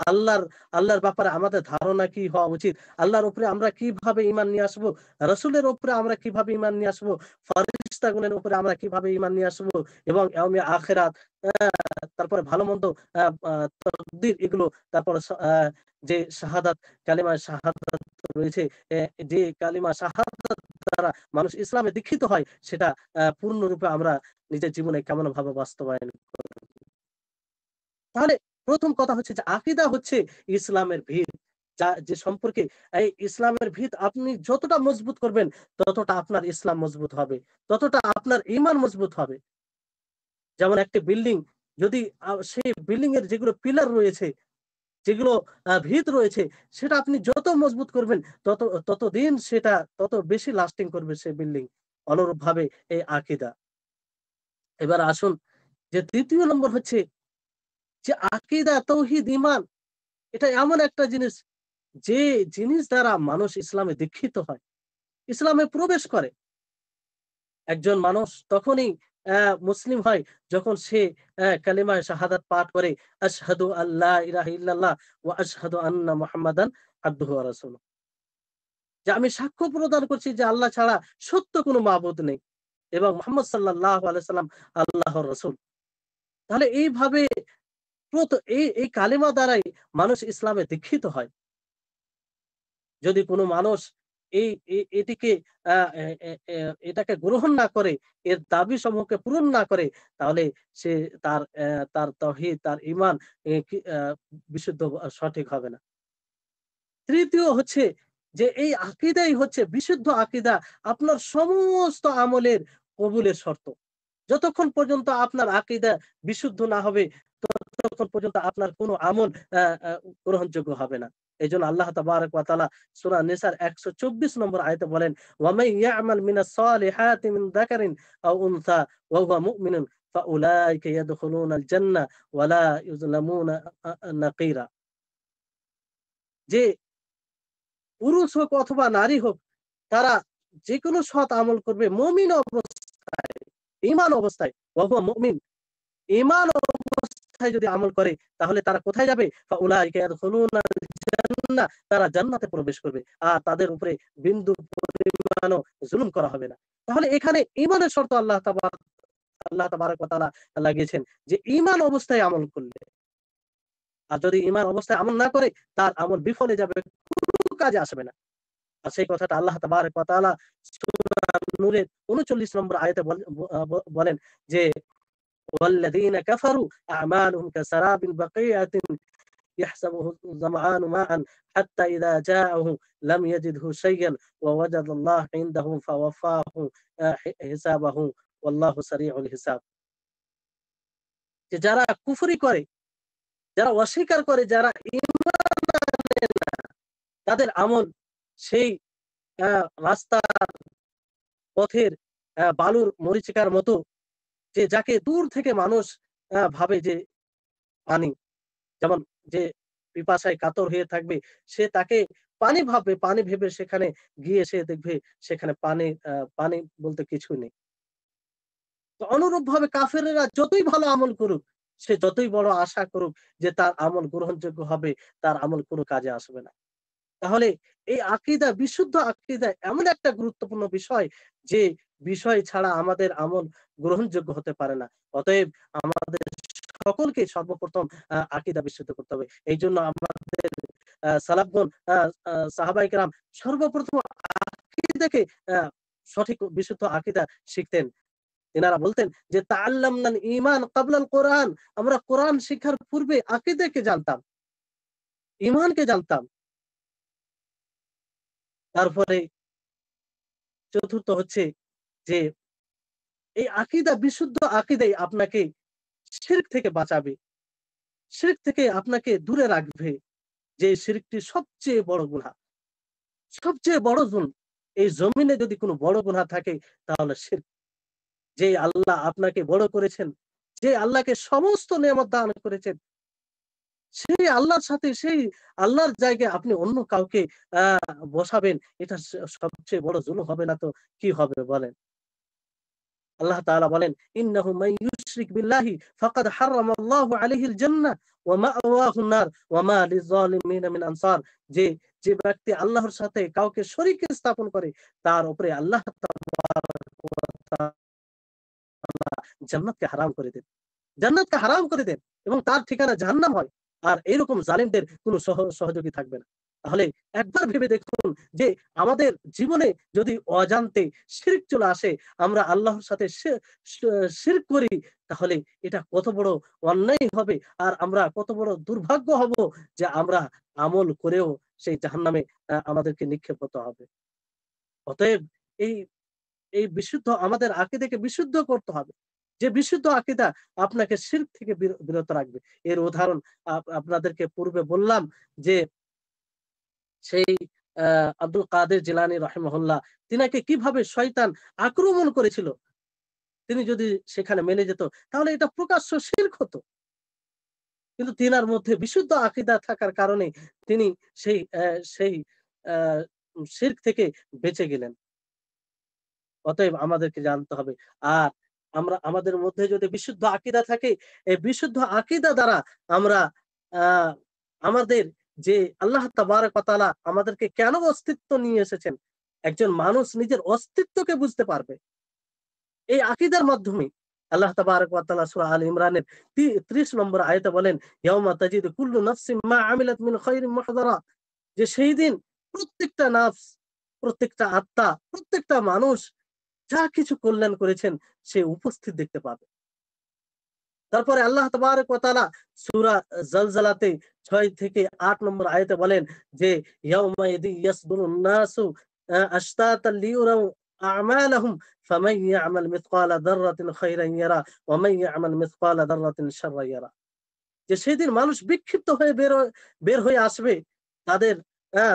Speaker 1: আল্লাহর ব্যাপারে আমাদের ধারণা কি হওয়া উচিত? আল্লাহর উপরে আমরা কিভাবে ঈমান নিয়ে আসবো? রাসূলের উপরে আমরা কিভাবে ঈমান নিয়ে আসবো? ফারিস্তাগণের উপরে আমরা কিভাবে ঈমান নিয়ে আসবো? এবং ইয়াউমে আখিরাত, তারপরে ভালো-মন্দ, আ আ তাকদীর, এগুলো, তারপরে যে শাহাদাত, কালিমা শাহাদাত রয়েছে, এ যে কালিমা শাহাদাত দ্বারা মানুষ ইসলামে দীক্ষিত হয়, সেটা পূর্ণরূপে আমরা নিজের জীবনে কেমনভাবে বাস্তবায়ন করব। তাহলে ১ম কথা হচ্ছে যে আকীদা হচ্ছে ইসলামের ভিত। যে সম্পর্কে এই ইসলামের ভিত আপনি যতটা মজবুত করবেন, ততটা আপনার ইসলাম মজবুত হবে। ততটা আপনার ঈমান মজবুত হবে। যেমন একটি বিল্ডিং, যদি সেই বিল্ডিং এর যেগুলো পিলার রয়েছে, যেগুলো ভিত রয়েছে, সেটা আপনি যত মজবুত করবেন তত ততদিন সেটা তত বেশি লাস্টিং করবে সেই বিল্ডিং। অনুরূপভাবে এই আকীদা। এবার আসুন যে দ্বিতীয় নম্বর হচ্ছে যে আকীদা, তাওহীদ, ঈমান এটা এমন একটা জিনিস যে জিনিস দ্বারা মানুষ ইসলামে দীক্ষিত হয়, ইসলামে প্রবেশ করে। একজন মানুষ তখনই মুসলিম হয় যখন সে কালিমায়ে শাহাদাত পাঠ করে, আশহাদু আল্লা ইলাহা ইল্লাল্লাহ ওয়া আশহাদু আন্না মুহাম্মাদান আবদুহু ওয়া রাসূলুহু। যে আমি সাক্ষ্য প্রদান করছি যে আল্লাহ ছাড়া সত্য কোনো মাবুদ নেই এবং মুহাম্মদ সাল্লাল্লাহু আলাইহি সাল্লাম আল্লাহর রাসূল। তাহলে এইভাবে এই কালিমা দ্বারাই মানুষ ইসলামে দীক্ষিত হয়। যদি কোনো মানুষ এই এটিকে আ এ এ এ এটাকে গ্রহণ না করে, এর দাবি সমূহকে পূরণ না করে, তাহলে সে তার তাওহীদ, তার ঈমান বিশুদ্ধ সঠিক হবে না। তৃতীয় হচ্ছে যে এই আকীদাই হচ্ছে বিশুদ্ধ আকীদা আপনার সমস্ত আমলের কবুলের শর্ত। যতক্ষণ পর্যন্ত আপনার আকীদা বিশুদ্ধ না হবে, ততক্ষণ পর্যন্ত আপনার কোনো আমল আ আ গ্রহণযোগ্য হবে না। এজন্য আল্লাহ তাবারাক ওয়া তাআলা সূরা নিসার ১২৪ নম্বর আয়াতে বলেন, "ওয়া মান ইয়া'মাল মিনাস সালিহাতি মিন যাকারিন আও উনসা ওয়া হুয়া মুমিনুন ফাউলাইকা ইয়াদখুলুনাল জান্নাহ ওয়া লা ইউযলামুনা নাকিরা।" যে পুরুষ হোক অথবা নারী হোক, তারা যেকোনো সৎ আমল করবে মুমিন অবস্থায়, ঈমান অবস্থায়, ওয়া হুয়া মুমিন, ঈমান অবস্থায় যদি আমল করে তাহলে তারা কোথায় যাবে? ফাউলাইকা ইয়াদখুলুনাল জান্নাহ, তারা জান্নাতে প্রবেশ করবে। আর তাদের উপরে বিন্দু পরিমাণও জুলুম করা হবে না। তাহলে এখানে ঈমানের শর্ত আল্লাহ তাবারাক ওয়া তাআলা লাগিয়েছেন যে ঈমান অবস্থায় আমল করলে। আর যদি ঈমান অবস্থায় আমল না করে তার আমল বিফলে যাবে, কোনো কাজে আসবে না। আর সেই কথাটা আল্লাহ তাবারাক ওয়া তাআলা সূরা নূরের ৩৯ নম্বর আয়াতে বলেন যে ওয়াল্লাযীনা কাফারু আ'মালুহুম কাসারাবিন বাকীআতিন يحسبه الظمآن ماء حتى إذا جاءه لم يجده شيئا ووجد الله عنده فوفاه حسابه والله سريع الحساب। যে যারা কুফরি করে, যারা অস্বীকার করে, যারা ঈমান আনে না, তাদের আমল সেই রাস্তার পথের বালুর মরীচিকার মতো, যে যাকে দূর থেকে মানুষ ভাবে যে পানি, যেমন যে পিপাসায় কাতর হয়ে থাকবে সে তাকে পানি ভাববে, পানি ভেবে সেখানে গিয়ে সে দেখবে সেখানে পানি বলতে কিছুই নেই। তো অনুরূপভাবে কাফেরেরা যতই ভালো আমল করুক, সে যতই বড় আশা করুক যে তার আমল গ্রহণযোগ্য হবে, তার আমল কোনো কাজে আসবে না। তাহলে এই আকীদা, বিশুদ্ধ আকীদা এমন একটা গুরুত্বপূর্ণ বিষয় যে বিষয় ছাড়া আমাদের আমল গ্রহণযোগ্য হতে পারে না। অতএব আমাদের সকলকে সর্বপ্রথম আকীদা বিশুদ্ধ করতে হবে। এইজন্য আমাদের সালাফগণ, আ আ সাহাবায়ে কেরাম সর্বপ্রথম আকীদাকে আ সঠিক বিশুদ্ধ আকীদা শিখতেন। তিনারা বলতেন যে তাআল্লামনাল ঈমান ক্বাবলাল কোরআন। আমরা কোরআন শিখার পূর্বে আকীদাকে জানতাম, ঈমানকে জানতাম। তারপরে চতুর্থ হচ্ছে যে এই আকীদা, বিশুদ্ধ আকীদাই আপনাকে শিরক থেকে বাঁচাবে। শিরক থেকে আপনাকে দূরে রাখবে। যে শিরকটি সবচেয়ে বড় গুনাহ। সবচেয়ে বড় জুলম। এই জমিনে যদি কোনো বড় গুনাহ থাকে তাহলে শিরক। যে আল্লাহ আপনাকে বড় করেছেন, যে আল্লাহকে সমস্ত নেয়ামত দান করেছেন, সেই আল্লাহর সাথে, সেই আল্লাহর জায়গায় আপনি অন্য কাউকে আ বসাবেন, এটা সবচেয়ে বড় জুলুম হবে না তো কি হবে বলেন? আল্লাহ তাআলা বলেন, "ইন্নাহু মান ইউশরিক বিল্লাহি ফাকাদ হারামাল্লাহু আলাইহিল জান্নাহ ওয়া মা'ওয়াহুন নার ওয়া মা লিয-যালিমিনা মিন আনসার।" যে যে ব্যক্তি আল্লাহর সাথে কাউকে শরীক স্থাপন করে তার উপরে আল্লাহ তাবারাক ওয়া তাআলা জান্নাতকে হারাম করে দেন। জান্নাতকে হারাম করে দেন এবং তার ঠিকানা জাহান্নাম হয়। আর এরকম জালিমদের কোনো সহযোগী থাকবে না। তাহলে একবার ভেবে দেখুন যে আমাদের জীবনে যদি অজান্তে শিরক চলে আসে, আমরা আল্লাহর সাথে শিরক করি, তাহলে এটা কত বড় অন্যায় হবে আর আমরা কত বড় দুর্ভাগ্য হব যে আমরা আমল করেও সেই জাহান্নামে আমাদেরকে নিক্ষেপ হতে হবে। অতএব এই এই বিশুদ্ধ আমাদের আকীদাকে বিশুদ্ধ করতে হবে। যে বিশুদ্ধ আকীদা আপনাকে শিরক থেকে বিরত রাখবে। এর উদাহরণ আপনাদেরকে পূর্বে বললাম যে সেই আ আব্দুল কাদের জিলানী রাহিমাহুল্লাহ তিনাকে কিভাবে শয়তান আক্রমণ করেছিল। তিনি যদি সেখানে মেনে যেত, তাহলে এটা প্রকাশ্য শিরক হতো। কিন্তু তিনার মধ্যে বিশুদ্ধ আকীদা থাকার কারণে তিনি সেই শিরক থেকে বেঁচে গেলেন। অতএব আমাদেরকে জানতে হবে। আর আমাদের মধ্যে যদি বিশুদ্ধ আকীদা থাকে, এই বিশুদ্ধ আকীদা দ্বারা আমরা আ আমাদের যে আল্লাহ তাবারাক ওয়া তাআলা আমাদেরকে কেন অস্তিত্ব নিয়ে এসেছেন, একজন মানুষ নিজের অস্তিত্বকে বুঝতে পারবে। এই আকীদার মাধ্যমে আল্লাহ তাবারাক ওয়া তাআলা সূরা আলে ইমরানের ৩০ নম্বর আয়াতে বলেন, ইয়াউমা তাজিদু কুল্লু নাফসিন মা আমিলাত মিন খায়রিন মুহদারা, যে সেই দিন প্রত্যেকটা নাফস, প্রত্যেকটা আত্মা, প্রত্যেকটা মানুষ যা কিছু কল্যাণ করেছেন সে উপস্থিত দেখতে পাবে। তারপরে আল্লাহ তাবারক ওয়া তাআলা সূরা জালজালাতে ৬ থেকে ৮ নম্বর আয়াতে বলেন যে ইয়াউমা ইয়াসদুরুন নাসু আশতাতান লিইউরাউ আ'মালাহুম ফামান ইয়া'মাল মিসকালা যাররাতিন খায়রান ইয়ারা ওয়া মান ইয়া'মাল মিসকালা যাররাতিন শাররান ইয়ারা। যে সেদিন মানুষ বিক্ষিপ্ত হয়ে বের হয়ে আসবে।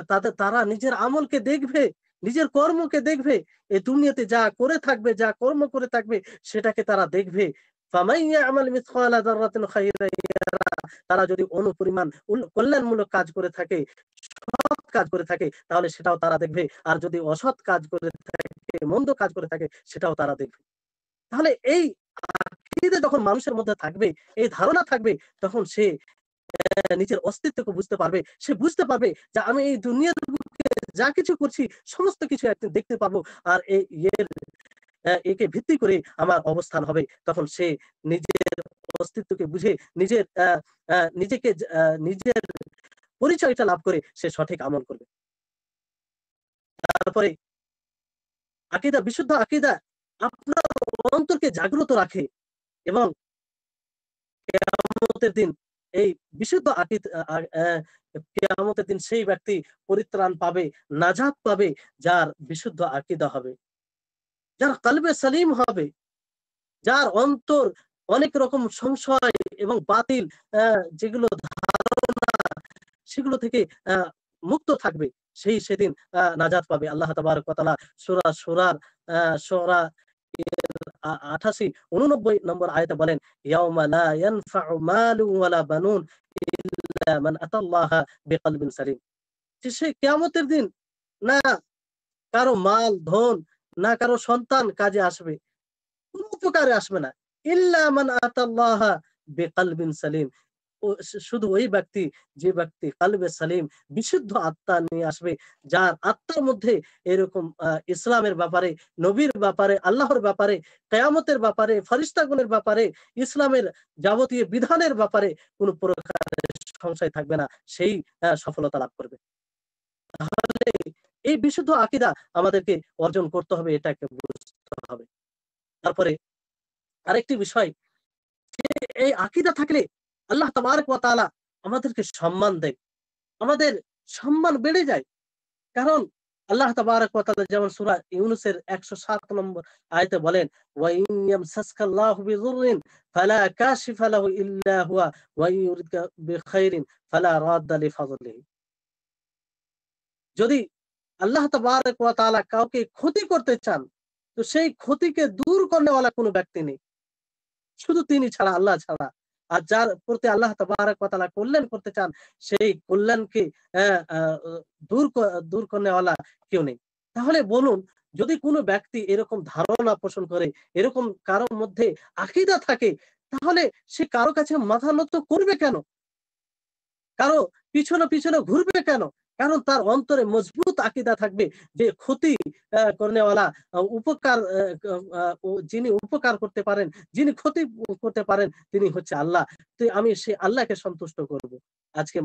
Speaker 1: তাদের তারা নিজের আমলকে দেখবে, নিজের কর্মকে দেখবে। এই দুনিয়াতে যা করে থাকবে, যা কর্ম করে থাকবে সেটাকে তারা দেখবে। ফামান ইয়া'মাল মিসকালা যাররাতিন খায়রান ইয়ারা, তারা যদি অনুপরিমাণ কল্যাণমূলক কাজ করে থাকে, সৎ কাজ করে থাকে, তাহলে সেটাও তারা দেখবে। আর যদি অসৎ কাজ করে থাকে, মন্দ কাজ করে থাকে, সেটাও তারা দেখবে। তাহলে এই আকীদা যখন মানুষের মধ্যে থাকবে, এই ধারণা থাকবে, তখন সে নিজের অস্তিত্বকে বুঝতে পারবে। সে বুঝতে পারবে যে আমি এই দুনিয়ার বুকে যা কিছু করছি সমস্ত কিছু একদিন দেখতে পাবো। আর একে ভিত্তি করে আমার অবস্থান হবে। তখন সে নিজের অস্তিত্বকে বুঝে নিজের নিজের পরিচয়টা লাভ করে সে সঠিক আমল করবে। তারপরে বিশুদ্ধ আকীদা আপনার অন্তরকে জাগ্রত রাখে এবং কিয়ামতের দিন এই বিশুদ্ধ কিয়ামতের দিন সেই ব্যক্তি পরিত্রাণ পাবে, নাজাত পাবে যার বিশুদ্ধ আকীদা হবে, যার কলবে সলিম হবে, যার অন্তর অনেক রকম সংশয় এবং বাতিল যেগুলো ধারণা সেগুলো থেকে মুক্ত থাকবে, সেদিন নাজাত পাবে। আল্লাহ তাবারক ওয়া তাআলা সূরা ৮৮ ৮৯ নম্বর আয়াতে বলেন, ইয়াউমা লা ইয়ানফা'ু মালুন ওয়ালা বানুন ইল্লা মান আতাল্লাহা বিকলবিন সালিম। যে সেই কিয়ামতের দিন না কারো মাল, ধন, না কারো সন্তান কাজে আসবে, কোন উপকারে আসবে না। ইল্লা মান আতাল্লাহা বিকলবিন সালিম। শুধু ওই ব্যক্তি, যে ব্যক্তি কলবে সালিম, বিশুদ্ধ আত্মা নিয়ে আসবে, যার আত্মার মধ্যে এরকম ইসলামের ব্যাপারে, নবীর ব্যাপারে, আল্লাহর ব্যাপারে, কিয়ামতের ব্যাপারে, ফেরেশতাগণের ব্যাপারে, ইসলামের যাবতীয় বিধানের ব্যাপারে কোন প্রকারের সংশয় থাকবে না, সেই সফলতা লাভ করবে। তাহলে এই বিশুদ্ধ আকীদা আমাদেরকে অর্জন করতে হবে, এটাকে বুঝতে হবে। তারপরে আরেকটি বিষয়, যে এই আকীদা থাকলে আল্লাহ তাবারক ওয়া তাআলা আমাদেরকে সম্মান দেয়, আমাদের সম্মান বেড়ে যায়। কারণ আল্লাহ তাবারক ওয়া তাআলা যেমন সূরা ইউনূসের ১০৭ নম্বর আয়াতে বলেন, ওয়া ইন ইয়ামসাসকাল্লাহু বিযুররিন ফালা কাশিফা লাহু ইল্লা হুয়া ওয়া ইউরিদকা বিখাইরিন ফালা রাদ্দা লিফাযলিহি। যদি আল্লাহ তাবারক ওয়া তাআলা কাউকে ক্ষতি করতে চান, তো সেই ক্ষতিকে দূর করনেওয়ালা কোনো ব্যক্তি নেই, শুধু তিনি ছাড়া, আল্লাহ ছাড়া। আর যার প্রতি আল্লাহ তাবারক ওয়া তাআলা কল্যাণ করতে চান, সেই কল্যাণকে অ্যা আ দূর করনেওয়ালা কেউ নেই। তাহলে বলুন, যদি কোনো ব্যক্তি এরকম ধারণা পোষণ করে, এরকম কারো মধ্যে আকীদা থাকে, তাহলে সে কারো কাছে মাথা নত করবে কেন? কারো পিছনে ঘুরবে কেন? কারণ তার অন্তরে মজবুত আকীদা থাকবে যে ক্ষতি করনেওয়ালা, উপকার যিনি উপকার করতে পারেন, যিনি ক্ষতি করতে পারেন, তিনি হচ্ছে আল্লাহ। তো আমি সেই আল্লাহকে সন্তুষ্ট করব। আজকে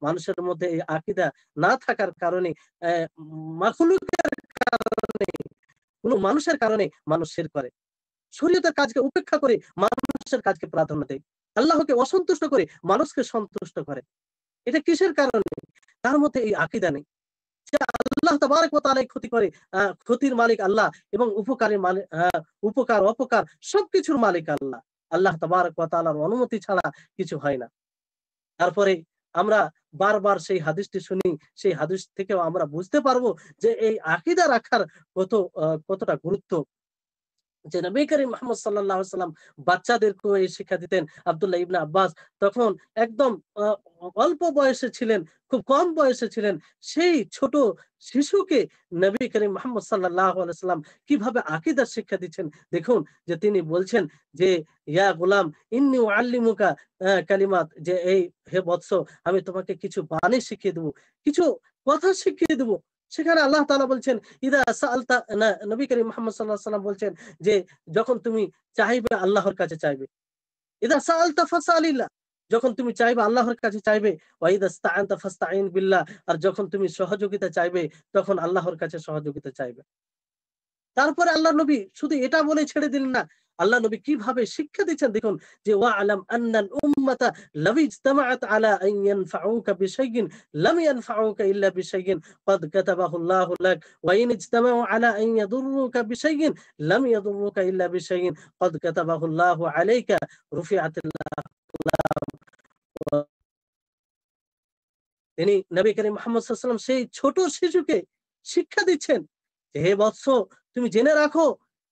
Speaker 1: মানুষের মধ্যে এই আকীদা না থাকার কারণে মাখলুকের কারণে, কোন মানুষের কারণে মানুষ শিরক করে। শরীয়তের কাজকে উপেক্ষা করে মানুষের কাজকে প্রাধান্য দেয়। আল্লাহকে অসন্তুষ্ট করে মানুষকে সন্তুষ্ট করে। এটা কিসের কারণে? তার মধ্যে এই আকীদা নেই। সে আল্লাহ তাবারক ওয়া তাআলাই ক্ষতি করে, ক্ষতির মালিক আল্লাহ এবং উপকারের মালিক, উপকার অপকার সবকিছুর মালিক আল্লাহ। আল্লাহ তাবারক ওয়া তাআলার অনুমতি ছাড়া কিছু হয় না। তারপরে আমরা বারবার সেই হাদিসটি শুনি, সেই হাদিস থেকেও আমরা বুঝতে পারবো যে এই আকীদা রাখার কতটা গুরুত্ব। যে নবী করিম মুহাম্মদ সাল্লাল্লাহু আলাইহি সাল্লাম বাচ্চাদেরকেও এই শিক্ষা দিতেন। আব্দুল্লাহ ইবনে আব্বাস তখন একদম আ অল্প বয়সে ছিলেন, খুব কম বয়সে ছিলেন। সেই ছোট শিশুকে নবী করিম মুহাম্মদ সাল্লাল্লাহু আলাইহি সাল্লাম কিভাবে আকীদার শিক্ষা দিচ্ছেন দেখুন, যে তিনি বলছেন যে, "ইয়া গুলাম ইন্নী উআল্লিমুকা কালিমাত", যে এই হে বৎস, আমি তোমাকে কিছু বাণী শিখিয়ে দেব, কিছু কথা শিখিয়ে দেব। সেখানে আল্লাহ তাআলা বলছেন, ইদা সাআলতা, নবী করিম মুহাম্মদ সাল্লাল্লাহু আলাইহি সাল্লাম বলছেন যে যখন তুমি চাইবে আল্লাহর কাছে চাইবে। ইদা সাআলতা ফাসআলিল্লাহ, যখন তুমি চাইবে আল্লাহর কাছে চাইবে। ওয়া ইদা ইসতাআনতা ফাস্তাঈন বিল্লাহ, আর যখন তুমি সহযোগিতা চাইবে তখন আল্লাহর কাছে সহযোগিতা চাইবে। তারপরে আল্লাহ নবী শুধু এটা বলে ছেড়ে দিলেন না। আল্লাহ নবী কিভাবে শিক্ষা দিচ্ছেন দেখুন, যে ওয়া'লাম আন্নাল উম্মাতা লাউ ইজতামাআত আলা আন ইয়ানফাউকা বিশাইইন লাম ইয়ানফাউকা ইল্লা বিশাইইন ক্বাদ কাতাবাহু আল্লাহু লাক ওয়া ইন ইজতামাউ আলা আন ইয়াদুররুকা বিশাইইন লাম ইয়াদুররুকা ইল্লা বিশাইইন ক্বাদ কাতাবাহু আল্লাহু আলাইকা রুফিআতিল আকলাম। তিনি নবী করিম মুহাম্মদ সাল্লাল্লাহু আলাইহি ওয়াসাল্লাম সেই ছোট শিশুকে শিক্ষা দিচ্ছেন যে, হে বৎস, তুমি জেনে রাখো,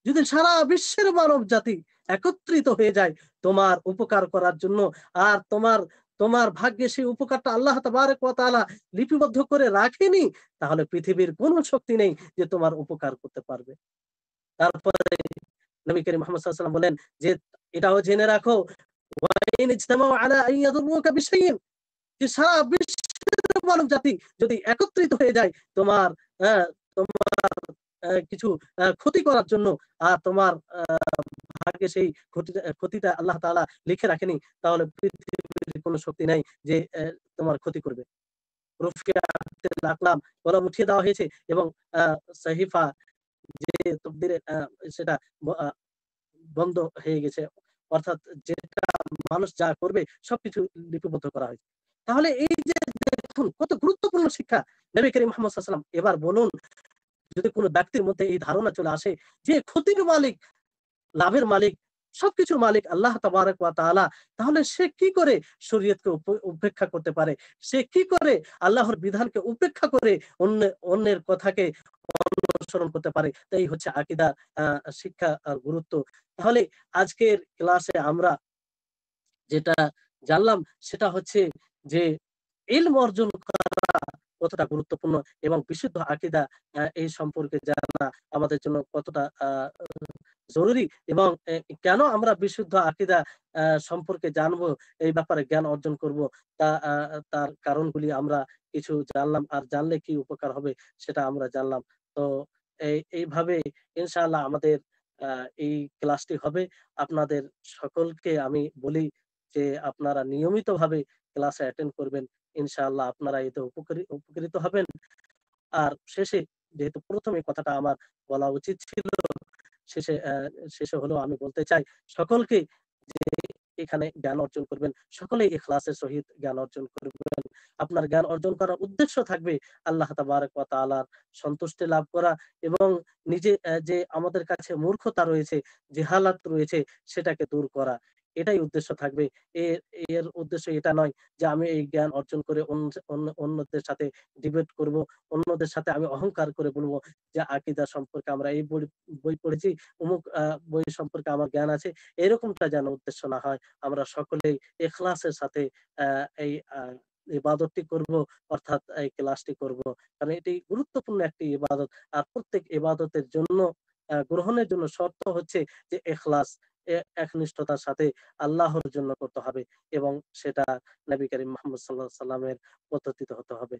Speaker 1: যদি সারা বিশ্বের মানব জাতি একত্রিত হয়ে যায় তোমার উপকার করার জন্য, আর তোমার তোমার ভাগ্যে সেই উপকারটা আল্লাহ তাবারক ওয়া তাআলা লিপিবদ্ধ করে রাখেনি, তাহলে পৃথিবীর কোনো শক্তি নেই যে তোমার উপকার করতে পারবে। তারপরে নবী করিম মুহাম্মদ সাল্লাল্লাহু আলাইহি ওয়াসাল্লাম বলেন যে, এটাও জেনে রাখো, ওয়া ইন ইজতামাউ আলা আন ইয়াদুররুকা বিশাইইন, যে সারা বিশ্বের মানব জাতি যদি একত্রিত হয়ে যায় তোমার আহ, তোমার কিছু ক্ষতি করার জন্য, আর তোমার ভাগ্যে সেই ক্ষতিটা আল্লাহ তাআলা লিখে রাখেনি, তাহলে পৃথিবীর কোনো শক্তি নাই যে তোমার ক্ষতি করবে। রুফিয়াতিল আকলাম, কলম উঠিয়ে দেওয়া হয়েছে, এবং সহিফা, যে তকদিরের সেটা আহ, বন্ধ হয়ে গেছে, অর্থাৎ যেটা মানুষ যা করবে সবকিছু লিপিবদ্ধ করা হয়েছে। তাহলে এই যে দেখুন কত গুরুত্বপূর্ণ শিক্ষা নবী করিম মুহাম্মদ সাল্লাল্লাহু আলাইহি ওয়াসাল্লাম। এবার বলুন, যদি কোনো ব্যক্তির মধ্যে এই ধারণা চলে আসে যে ক্ষতির মালিক, লাভের মালিক, সবকিছুর মালিক আল্লাহ তাবারক ওয়া তাআলা, তাহলে সে কি করে শরীয়তকে উপেক্ষা করতে পারে? সে কি করে আল্লাহর বিধানকে উপেক্ষা করে অন্যের কথাকে অনুসরণ করতে পারে? তাই হচ্ছে আকীদা শিক্ষা আর গুরুত্ব। তাহলে আজকের ক্লাসে আমরা যেটা জানলাম সেটা হচ্ছে যে ইলম অর্জন করা কতটা গুরুত্বপূর্ণ, এবং বিশুদ্ধ আকীদা এই সম্পর্কে জানা আমাদের জন্য কতটা জরুরি, এবং কেন আমরা বিশুদ্ধ আকীদা সম্পর্কে জানবো, এই ব্যাপারে জ্ঞান অর্জন করব, তার কারণগুলি আমরা কিছু জানলাম, আর জানলে কি উপকার হবে সেটা আমরা জানলাম। তো এইভাবে ইনশাআল্লাহ আমাদের এই ক্লাসটি হবে। আপনাদের সকলকে আমি বলি যে আপনারা নিয়মিতভাবে ক্লাসে অ্যাটেন্ড করবেন। ইনশাআল্লাহ আপনারা এতে উপকৃত হবেন। আর শেষে, যেহেতু ১ম এই কথাটা আমার বলা উচিত ছিল, শেষে হলেও আমি বলতে চাই সকলকে যে এখানে জ্ঞান অর্জন করবেন। সকলেই ইখলাসের সহিত জ্ঞান অর্জন করবেন। আপনার জ্ঞান অর্জন করার উদ্দেশ্য থাকবে আল্লাহ তাবারক ওয়া তাআলার সন্তুষ্টি লাভ করা, এবং নিজে যে আমাদের কাছে মূর্খতা রয়েছে, জেহালাত রয়েছে, সেটাকে দূর করা। এটাই উদ্দেশ্য থাকবে। এর এর উদ্দেশ্য এটা নয় যে আমি এই জ্ঞান অর্জন করে অন্যদের সাথে ডিবেট করব, অন্যদের সাথে আমি অহংকার করে বলবো যে আকীদা সম্পর্কে আমরা এই বই পড়েছি, অমুক বই সম্পর্কে আমার জ্ঞান আছে। এরকমটা যেন উদ্দেশ্য না হয়। আমরা সকলেই ইখলাসের সাথে এই ইবাদতটি করব, অর্থাৎ এই ক্লাসটি করব। কারণ এটি গুরুত্বপূর্ণ একটি ইবাদত। আর প্রত্যেক ইবাদতের জন্য গ্রহণের জন্য শর্ত হচ্ছে যে ইখলাস, একনিষ্ঠতার সাথে আল্লাহর জন্য করতে হবে, এবং সেটা নবী করিম মুহাম্মদ সাল্লাল্লাহু আলাইহি ওয়াসাল্লামের পদ্ধতিতে হতে হবে।